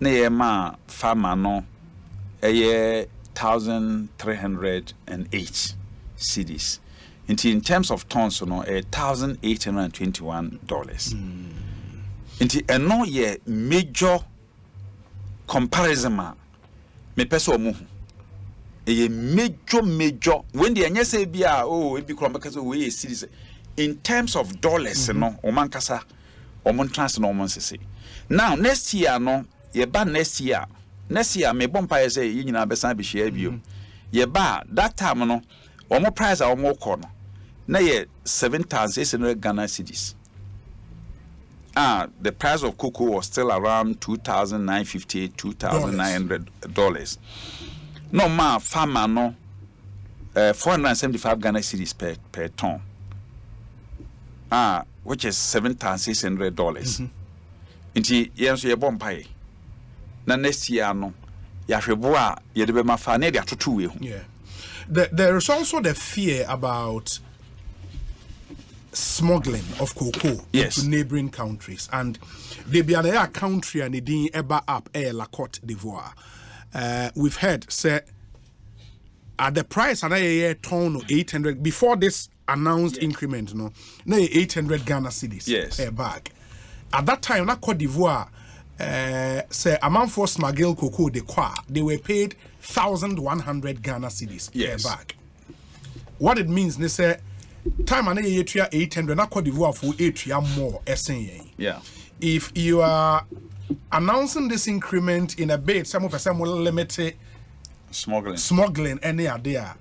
Neema farmer no, 1,308 cedis. In terms of tons, $1,821. And no ye major comparison me peso mu. A major when the anya say be it be because we cedis. In terms of dollars, no, omankasa, trans no say. Now next year no. Next year me bompa say you na besan be share bio that time no omo price omo ko no na ye 7,600 Ghana cedis. The price of cocoa was still around $2,950, $2,900. No ma farmer no 475 Ghana cedis per ton, which is $7,600. Inti yenso ye bompa na next year no yahweboa ye de be mafa na de atoto we hu. There is also the fear about smuggling of cocoa into neighboring countries, and they be a country and they eba up La Côte d'Ivoire. We've heard say at the price and a ton 800 before this announced increment no 800 Ghana cedis per bag. At that time na Côte d'Ivoire say amount for smuggle cocoa they were paid 1,100 Ghana cedis per bag. What it means, they say time and 800 na Côte d'Ivoire for 8 more SNA. If you are announcing this increment in a bid, some of us will limit smuggling any idea.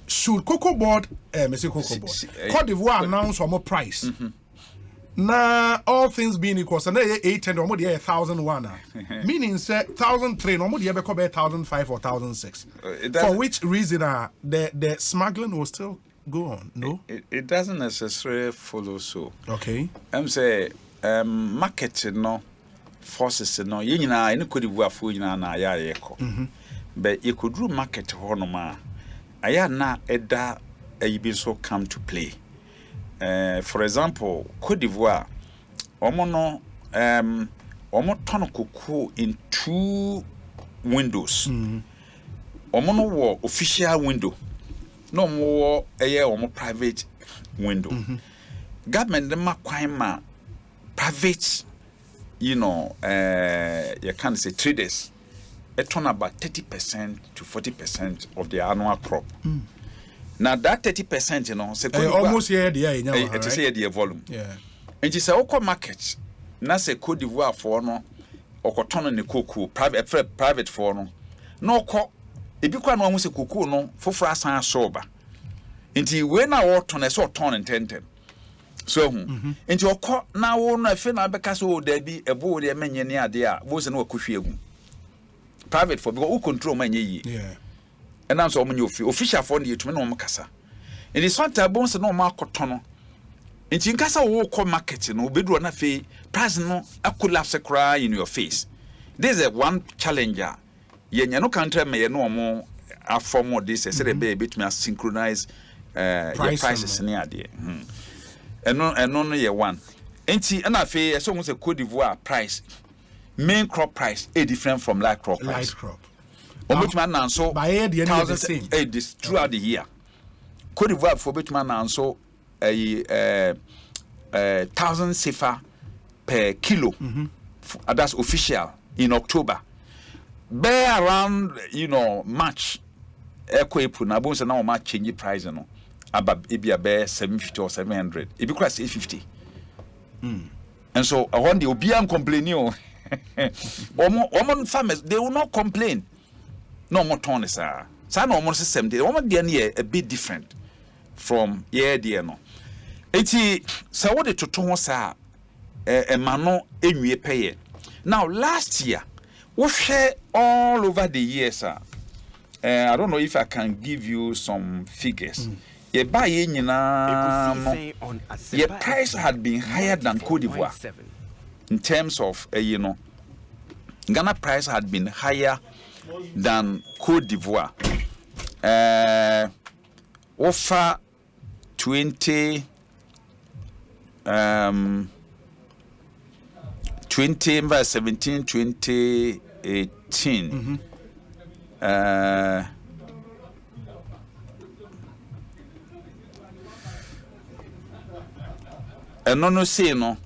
Should Cocoa Board, Mr. Cocoa Board, Côte d'Ivoire announce more price? Now, all things being equal, so 800 or 1,001. Meaning, say 1,003, no more 1,005 or 1,006. For which reason the smuggling will still go on? No, it doesn't necessarily follow so. Okay. I'm say market no forces no. You know, any could do a food na ya yeko. But you could do market honoma. Aya na eda you so come to play. For example, Côte d'Ivoire, omo ton cocoa in 2 windows. Omo no wo official window. No more omo private window. Government dem ma private, you can say traders. It turn about 30% to 40% of the annual crop. Now that 30%, say almost here it is here the volume. And you say oko market, na say Côte d'Ivoire for no, oko ton ne cocoa private for no. No ko ebi kwa no say cocoa no fofra san soba. Nti we na wo ton e so ton and 10. So nti oko na wo no afi na beka so da bi ebo de menye ne ade a wo se na wakohwe egu. Private for because who control manye yi. And I'm so many official for the to no kasa. And it's one time bones no market tono. And in Casa walk market no bedro na fe price no a collapse cry in your face. There's a one challenger. Ye no country may no more a form of this, I said a baby to me synchronize prices ne ade eno no ye one enti na fe so say Cote d'Ivoire price main crop price is different from light crop price. Omutuma na so by the end of the same this throughout the year. Cote d'Ivoire for betuma na so 1,000 CFA per kilo. That's official in October. Bear around March April na bon say na o ma change price no about maybe about 750 or 700. It be quite 850. And so when the obian complaining woman farmers they will not complain. No more turn sir. So no more system they woman dey a bit different from there no. Eti so what the toto sir emano enwie peye. Now last year we share all over the year sir. I don't know if I can give you some figures. Your price had been higher than Cote d'Ivoire in terms of Ghana price had been higher than Cote d'Ivoire. Offer 20 17 2018 and no say no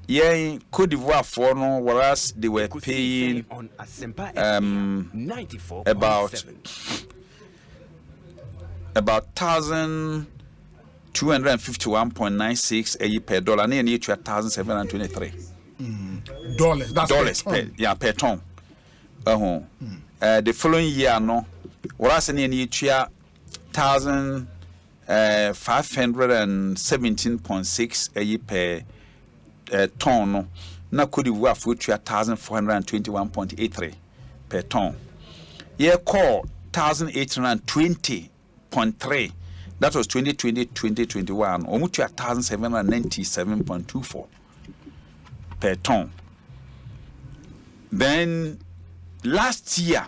yeah Cote d'Ivoire for no whereas they were paying about 1,251.96 a year per dollar near 1,723 dollars. That's dollars per ton. The following year no whereas near 1,517.6 a year per ton no na Cote d'Ivoire for 1,421.83 per ton. Year call 1,820.3. That was 2020-2021. Almost 1,797.24 per ton. Then last year,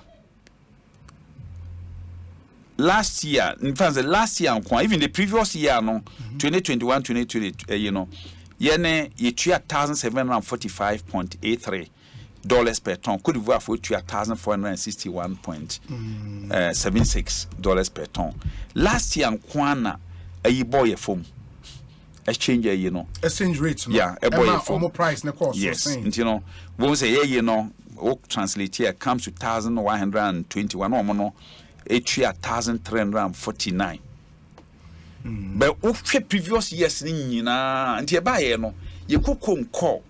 in fact, the last year, even the previous year, no, 2021-2020, yene yetua $1,745.83 per ton. Cote d'Ivoire for $1,461.76 per ton. Last year, Kwana a boy a foam exchange, exchange rates. Yeah, a boy a foam price, na cost. Yes, and won't say translate here comes to 1,121 no. 1,349. But the previous years na nti eba ye no ye kokon call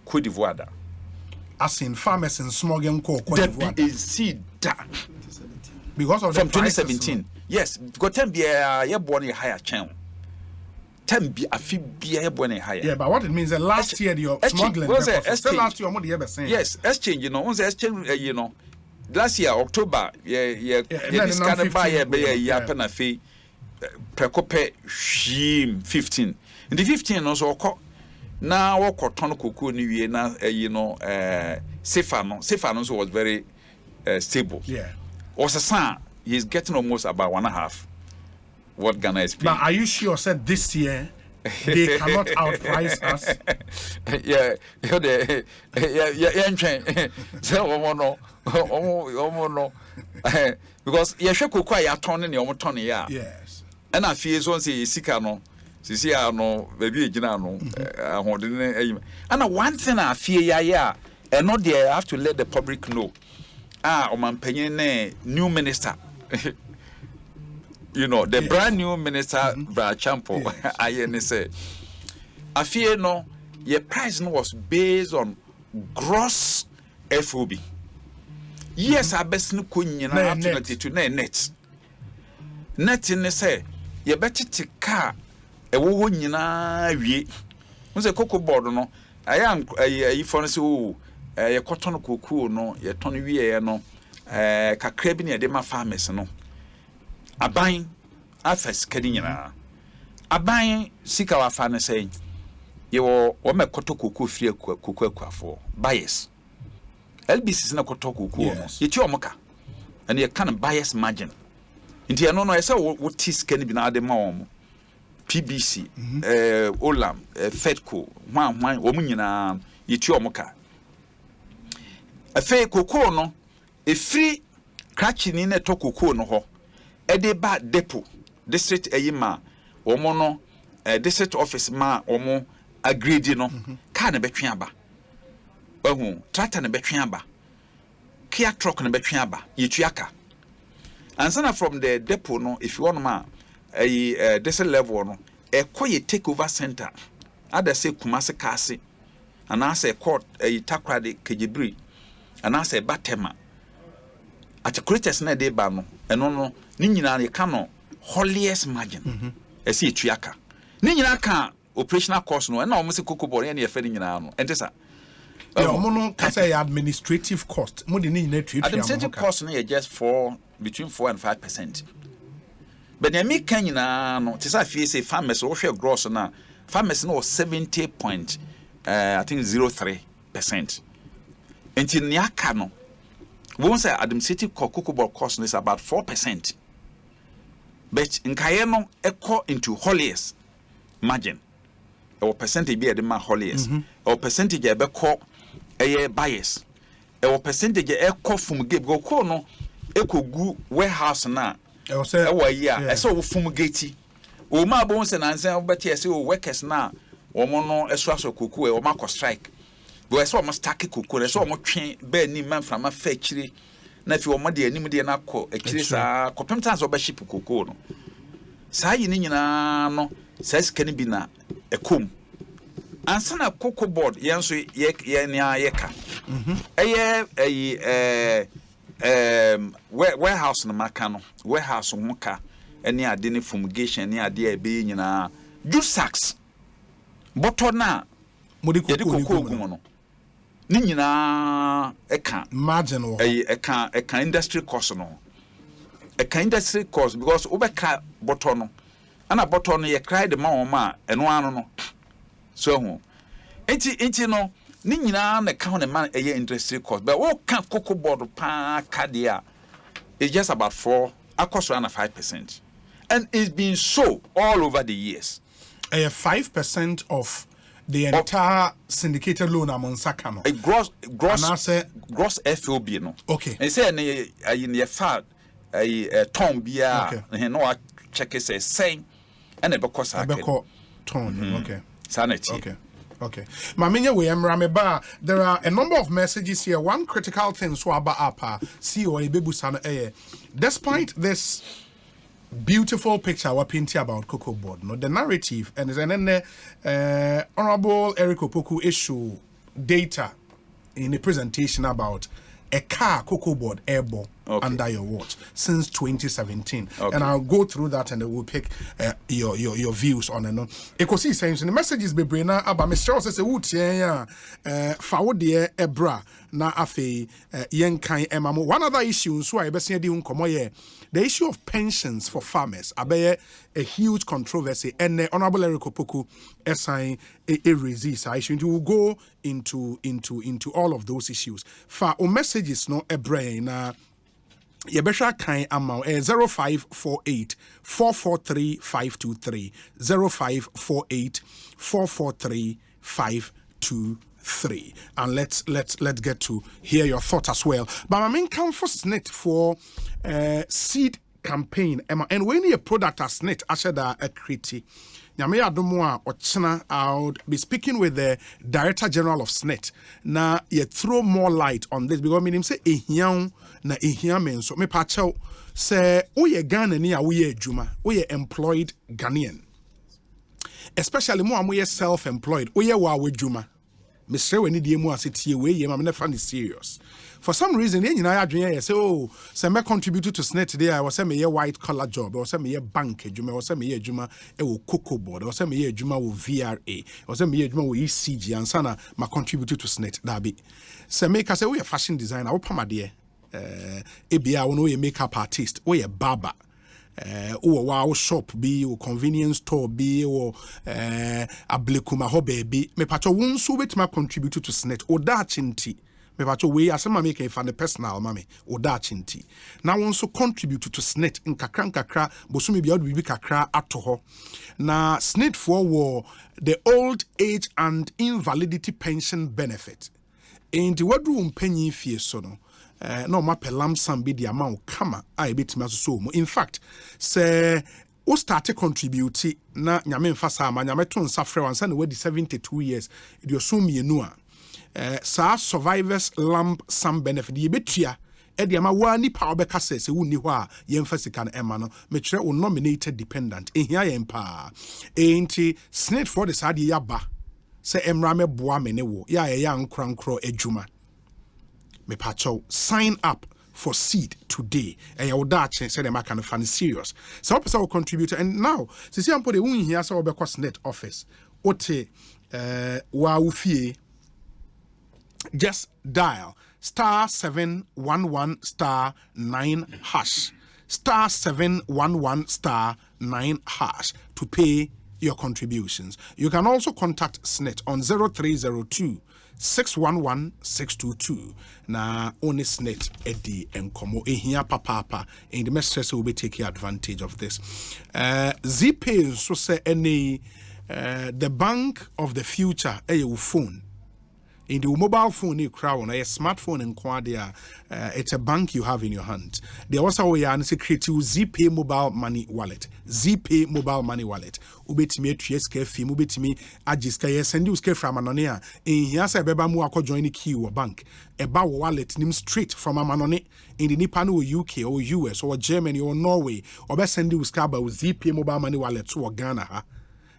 Cote d'Ivoire. As in farmers and small game call Cote d'Ivoire. Because of from the 2017. Yes, because 10 be ye born a higher channel. 10 be a fee be a born a higher. Yeah, but what it means last year your smuggling still last year the ever saying. Yes, exchange once exchange last year October this kind of buy a penna fee precope 15 in the 15 also now what ton cocoa new year now Sefano was very stable. Yeah, was a son he's getting almost about 1.5 what Ghana is paying. But are you sure said this year they cannot outprice us? Because yes. And I feel so say Sikano, Sisia no, baby Ginano, and one thing I fear, and not there, I have to let the public know. Oman Penye, new minister. The brand new minister, Brachampo, I say, I fear no, your price was based on gross FOB. Yes, I best no kunya na opportunity to net. Net in say, you better take car a wo nyina wie. Won say cocoa board no, I am a for say oh, a cotton cocoa no, ye ton wie no, kakra bi na de ma farmers no. Aban afes kadi nyina. Aban sika wa fa no say, ye wo me koto cocoa free cocoa kwafo. Bias. LBC na koto cocoa no. Ye ti omoka. And you can bias margin. Nti no ese wo tiska ni bi na ade ma wo PBC Olam Fedco hwan wo nyina yitu omoka afi kokoo no efiri krachi ni na to kokoo no ho ede ba depot district ayima wo mo no district office ma wo mo agree no ka na betwe aba wahu tractor na betwe aba kia truck na betwe aba yitu aka ansana from the depot no if you want ma this level no ekoye takeover center ada say Kumasi Kasi anase court Takrade Kejibri anase Batema at creators na de ba no eno no ni nyina ye ka no holiest margin esi etuaka ni nyina ka operational cost no na omo se kokobor ye na ye fe ni nyina no entesa omo no ka say administrative cost mo de ni nyina tuatua administrative cost no ye just between 4 and 5%. But the me can no tisa fie say farmers wo hwe gross na farmers no 70 point I think 03%. Enti ne aka no won say administrative cocoa cost is about 4%. But nkaye no echo into holiest margin. Our percentage be the ma holiest. Our percentage e be call bias. Our percentage e call fumigate go no ekogu warehouse na ese wo fumigate o ma bon se nanse obeti ese o workers na wo mo no eso aso koku e wo ma ko strike bo ese wo mo stack koku ese wo mo twen ba ni manframa fa akire na fi wo mo de anim de na ko akire sa kopem tan so ba ship koku no sa yi ni nyina no sa skani bi na ekom ansana cocoa board yenso ye ne ayeka warehouse na makano warehouse muka eni ade ne fumigation ni ade e be nyina juice sacks bottle na modi cocoa gumo no ni nyina eka margin wo eka industry cost no eka industry cost because obeka bottle no ana bottle no ye cry the ma eno anu no so hu enti no ni nyina na ka ho ne man industry cost but wo kan cocoa board pa kadia it's just about 4 across around 5%, and it's been so all over the years 5% of the entire syndicated loan among Sakano a gross FOB no okay and say in your fat a ton bia no check it say and a because I ton okay sanity okay. Maminya we emrameba. There are a number of messages here. One critical thing so about apa CEO Ebebu Sana despite this beautiful picture we're painting about cocoa board, no the narrative and then Honorable Eric Opoku issue data in a presentation about a car cocoa board airborne under your watch since 2017, and I'll go through that and we'll pick your views on and on. Ekosiisen the messages be brena about Mr. says wutia fawode ebra na afi yenkan emamo. One other issue so I besia di unkomo ye the issue of pensions for farmers abeye a huge controversy, and Honorable Eric Opoku assign a resist issue. We will go into all of those issues. For our messages no ebra na Yebesha Kai Amau 0548 443 523 0548 443 523, and let's get to hear your thought as well. But my main comfort net for seed campaign and when your product as net ashada a criti. Nyame adomo ochina I'll be speaking with the Director General of SNET. Na ye throw more light on this because meaning say ehia na ehia men so me pacho say oye Ghana ni a we adwuma oye employed Ghanaian, especially mo amoye self-employed oye wa adwuma Mr. we need mu asetie we ye ma me nefa ni serious. For some reason, you know, I say, oh, so me contributed to SNET today. I was saying me a white collar job. I was saying me a bank. I was saying me a juma a cocoa board. I was saying me a juma with VRA. I was saying me a juma with ECG. And sana ma contributed to SNET. That be. So make us say we a fashion designer. Opa my dear. Ebia we a makeup artist. We a barber. Or wow shop be or convenience store be or a blekuma ho baby. Me pacho won so wait ma contributed to SNET or that chinti. me bacho we asema make if an personal mami o da chinti na won so contribute to SNIT nkakra bosumi bia bibi kakra ato ho na SNIT for war the old age and invalidity pension benefit enti wadu mpanyi fie so no no ma pelam sam bi di amount kama a ebetimi aso mo in fact say o start contribute na nyame mfa sa ma nyame to nsa frɛ wansa na wadi 72 years idio so mienu a sa survivors lump sum benefit ye betua e de ama wa ni pa obeka se wonni ho a ye mfa sika na ema no me kire o nominated dependent ehia ye mpa enti SNIT for the side ya ba se emra me boa me ne wo ya nkronkro adwuma me pacho sign up for seed today and your dache say them can fan serious so person will contribute and now see am put the won here so obekwa SNIT office ote wa ufie just dial *711*9# *711*9# to pay your contributions. You can also contact SNIT on 0302 611-622 na only SNIT Eddie and Komo ehia papa and the message will be taking advantage of this. ZPay so say any the bank of the future your phone. In the mobile phone, you crown a smartphone and quadia, it's a bank you have in your hand. There also we are create ZPay mobile money wallet. ZPay mobile money wallet. Ubetimi TSK fee, ubetimi ajiska yes, send you from Anonia. In here, say beba mu ako join the queue or bank. A bow wallet name straight from Amanone in the Nippon or UK or US or Germany or Norway. Or best send you scaba with ZPay mobile money wallet to Ghana.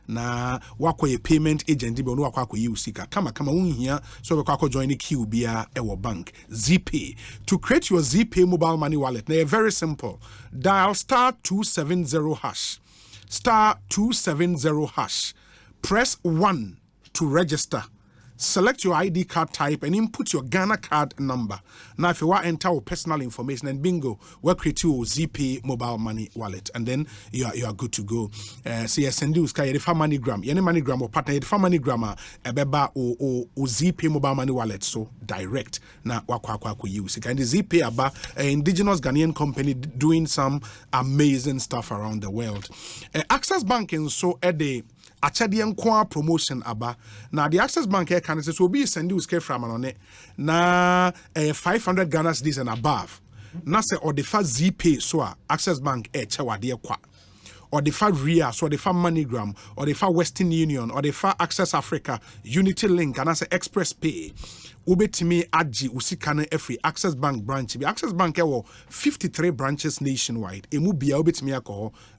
Na wako ye payment agent ibe no wako use kama unhia so wako join the queue bia ewo bank ZPay. To create your ZPay mobile money wallet na very simple, dial *270#, *270#, press 1 to register. Select your ID card type and input your Ghana card number. Now, if you want to enter your personal information and bingo, we'll create your ZPay mobile money wallet, and then you are good to go. So yes, send you sky the MoneyGram, any MoneyGram or partner the MoneyGram, beba or ZPay mobile money wallet. So direct na wakwa use. And the ZPay aba indigenous Ghanaian company doing some amazing stuff around the world. Access Banking so at the achade nkwa promotion aba na the Access Bank here can say so be send you scale from on it na 500 Ghana cedis and above na say or the fa ZPay so Access Bank chewade kwa or the fa RIA so the fa MoneyGram or the fa Western Union or the fa Access Africa Unity Link and I say Express Pay ubetimi aji usika na every Access Bank branch. Be Access Bank ewo 53 branches nationwide. Emu bia ubetimi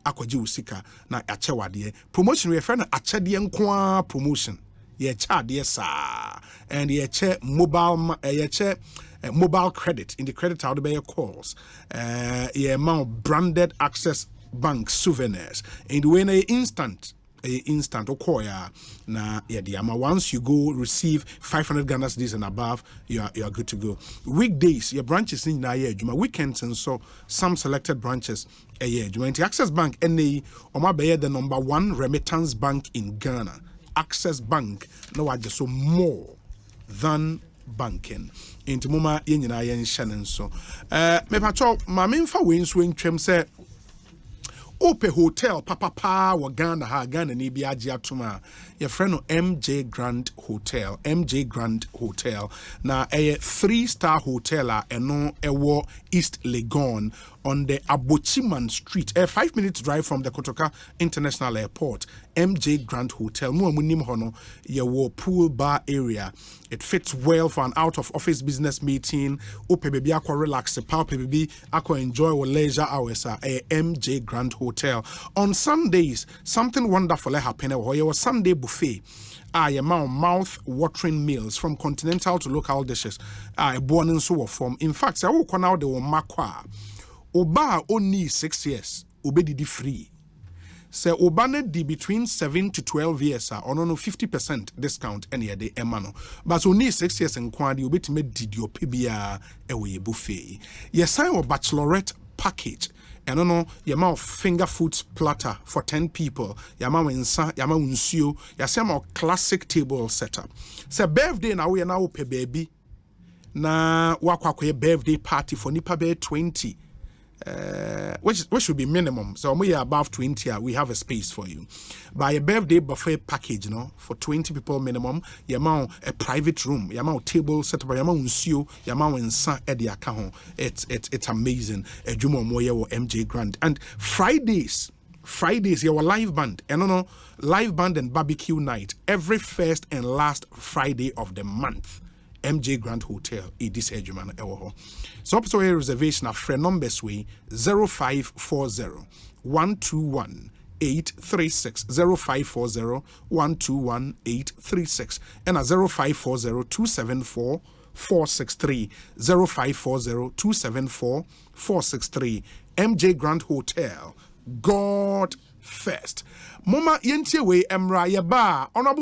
akwaji usika na achewade. Promotion we friend achade nkwa promotion. Ye chade sa and ye che mobile credit in the credit out by your calls. Ye amount branded Access Bank souvenirs and when instant okoya na yediama once you go receive 500 Ghana cedis and above you are good to go. Weekdays your branches in na juma, weekends and so some selected branches juma. Access Bank NA oma be the number 1 remittance bank in Ghana. Access Bank no just so more than banking into mama yenyina yen hye so me pacho ma memfa we nso ntwem se Ope Hotel, Papa, wa Ghana ni bi agye atoma. Your friend no MJ Grand Hotel, Na a 3-star hotel eno ewo East Legon on the Abochiman Street, a 5-minute drive from the Kotoka International Airport. MJ Grand Hotel. Mu amunim hono yewo pool bar area. It fits well for an out-of-office business meeting. Ope baby akwa relax, paupe baby akwa enjoy or leisure hours a MJ Grand Hotel. On Sundays, something wonderful happen. There was Sunday buffet. Mouth-watering meals from continental to local dishes. Born in so form. In fact, I will call out the makwa. Oba only 6 years. Obedi free. Say Obane di between 7 to 12 years on 50% discount any day emano. But only 6 years in quantity obetime did your PBR away buffet. Yes, I or bachelorette package. And no, your finger foods platter for 10 people. Yama winsa, yama unsio, yasema classic table setup. Say birthday now we now pay baby. na wakwakoye birthday party for nipa be 20. Which should be minimum. So when you're above 20, we have a space for you. By a birthday buffet package, for 20 people minimum, you amount a private room, you amount table set up, you amount unsio, you amount insan at the account. It's amazing. A Jumo Moya or MJ Grant. And Fridays, your live band, and live band and barbecue night every first and last Friday of the month. MJ Grand Hotel, Edis Edgeman Ewoho. So, a reservation of friend numbers way 0540 121 836 0540 121 836 and a 0540 274 463 0540 274 463 MJ Grand Hotel. God first. Mama yentie we emra ye ba honorable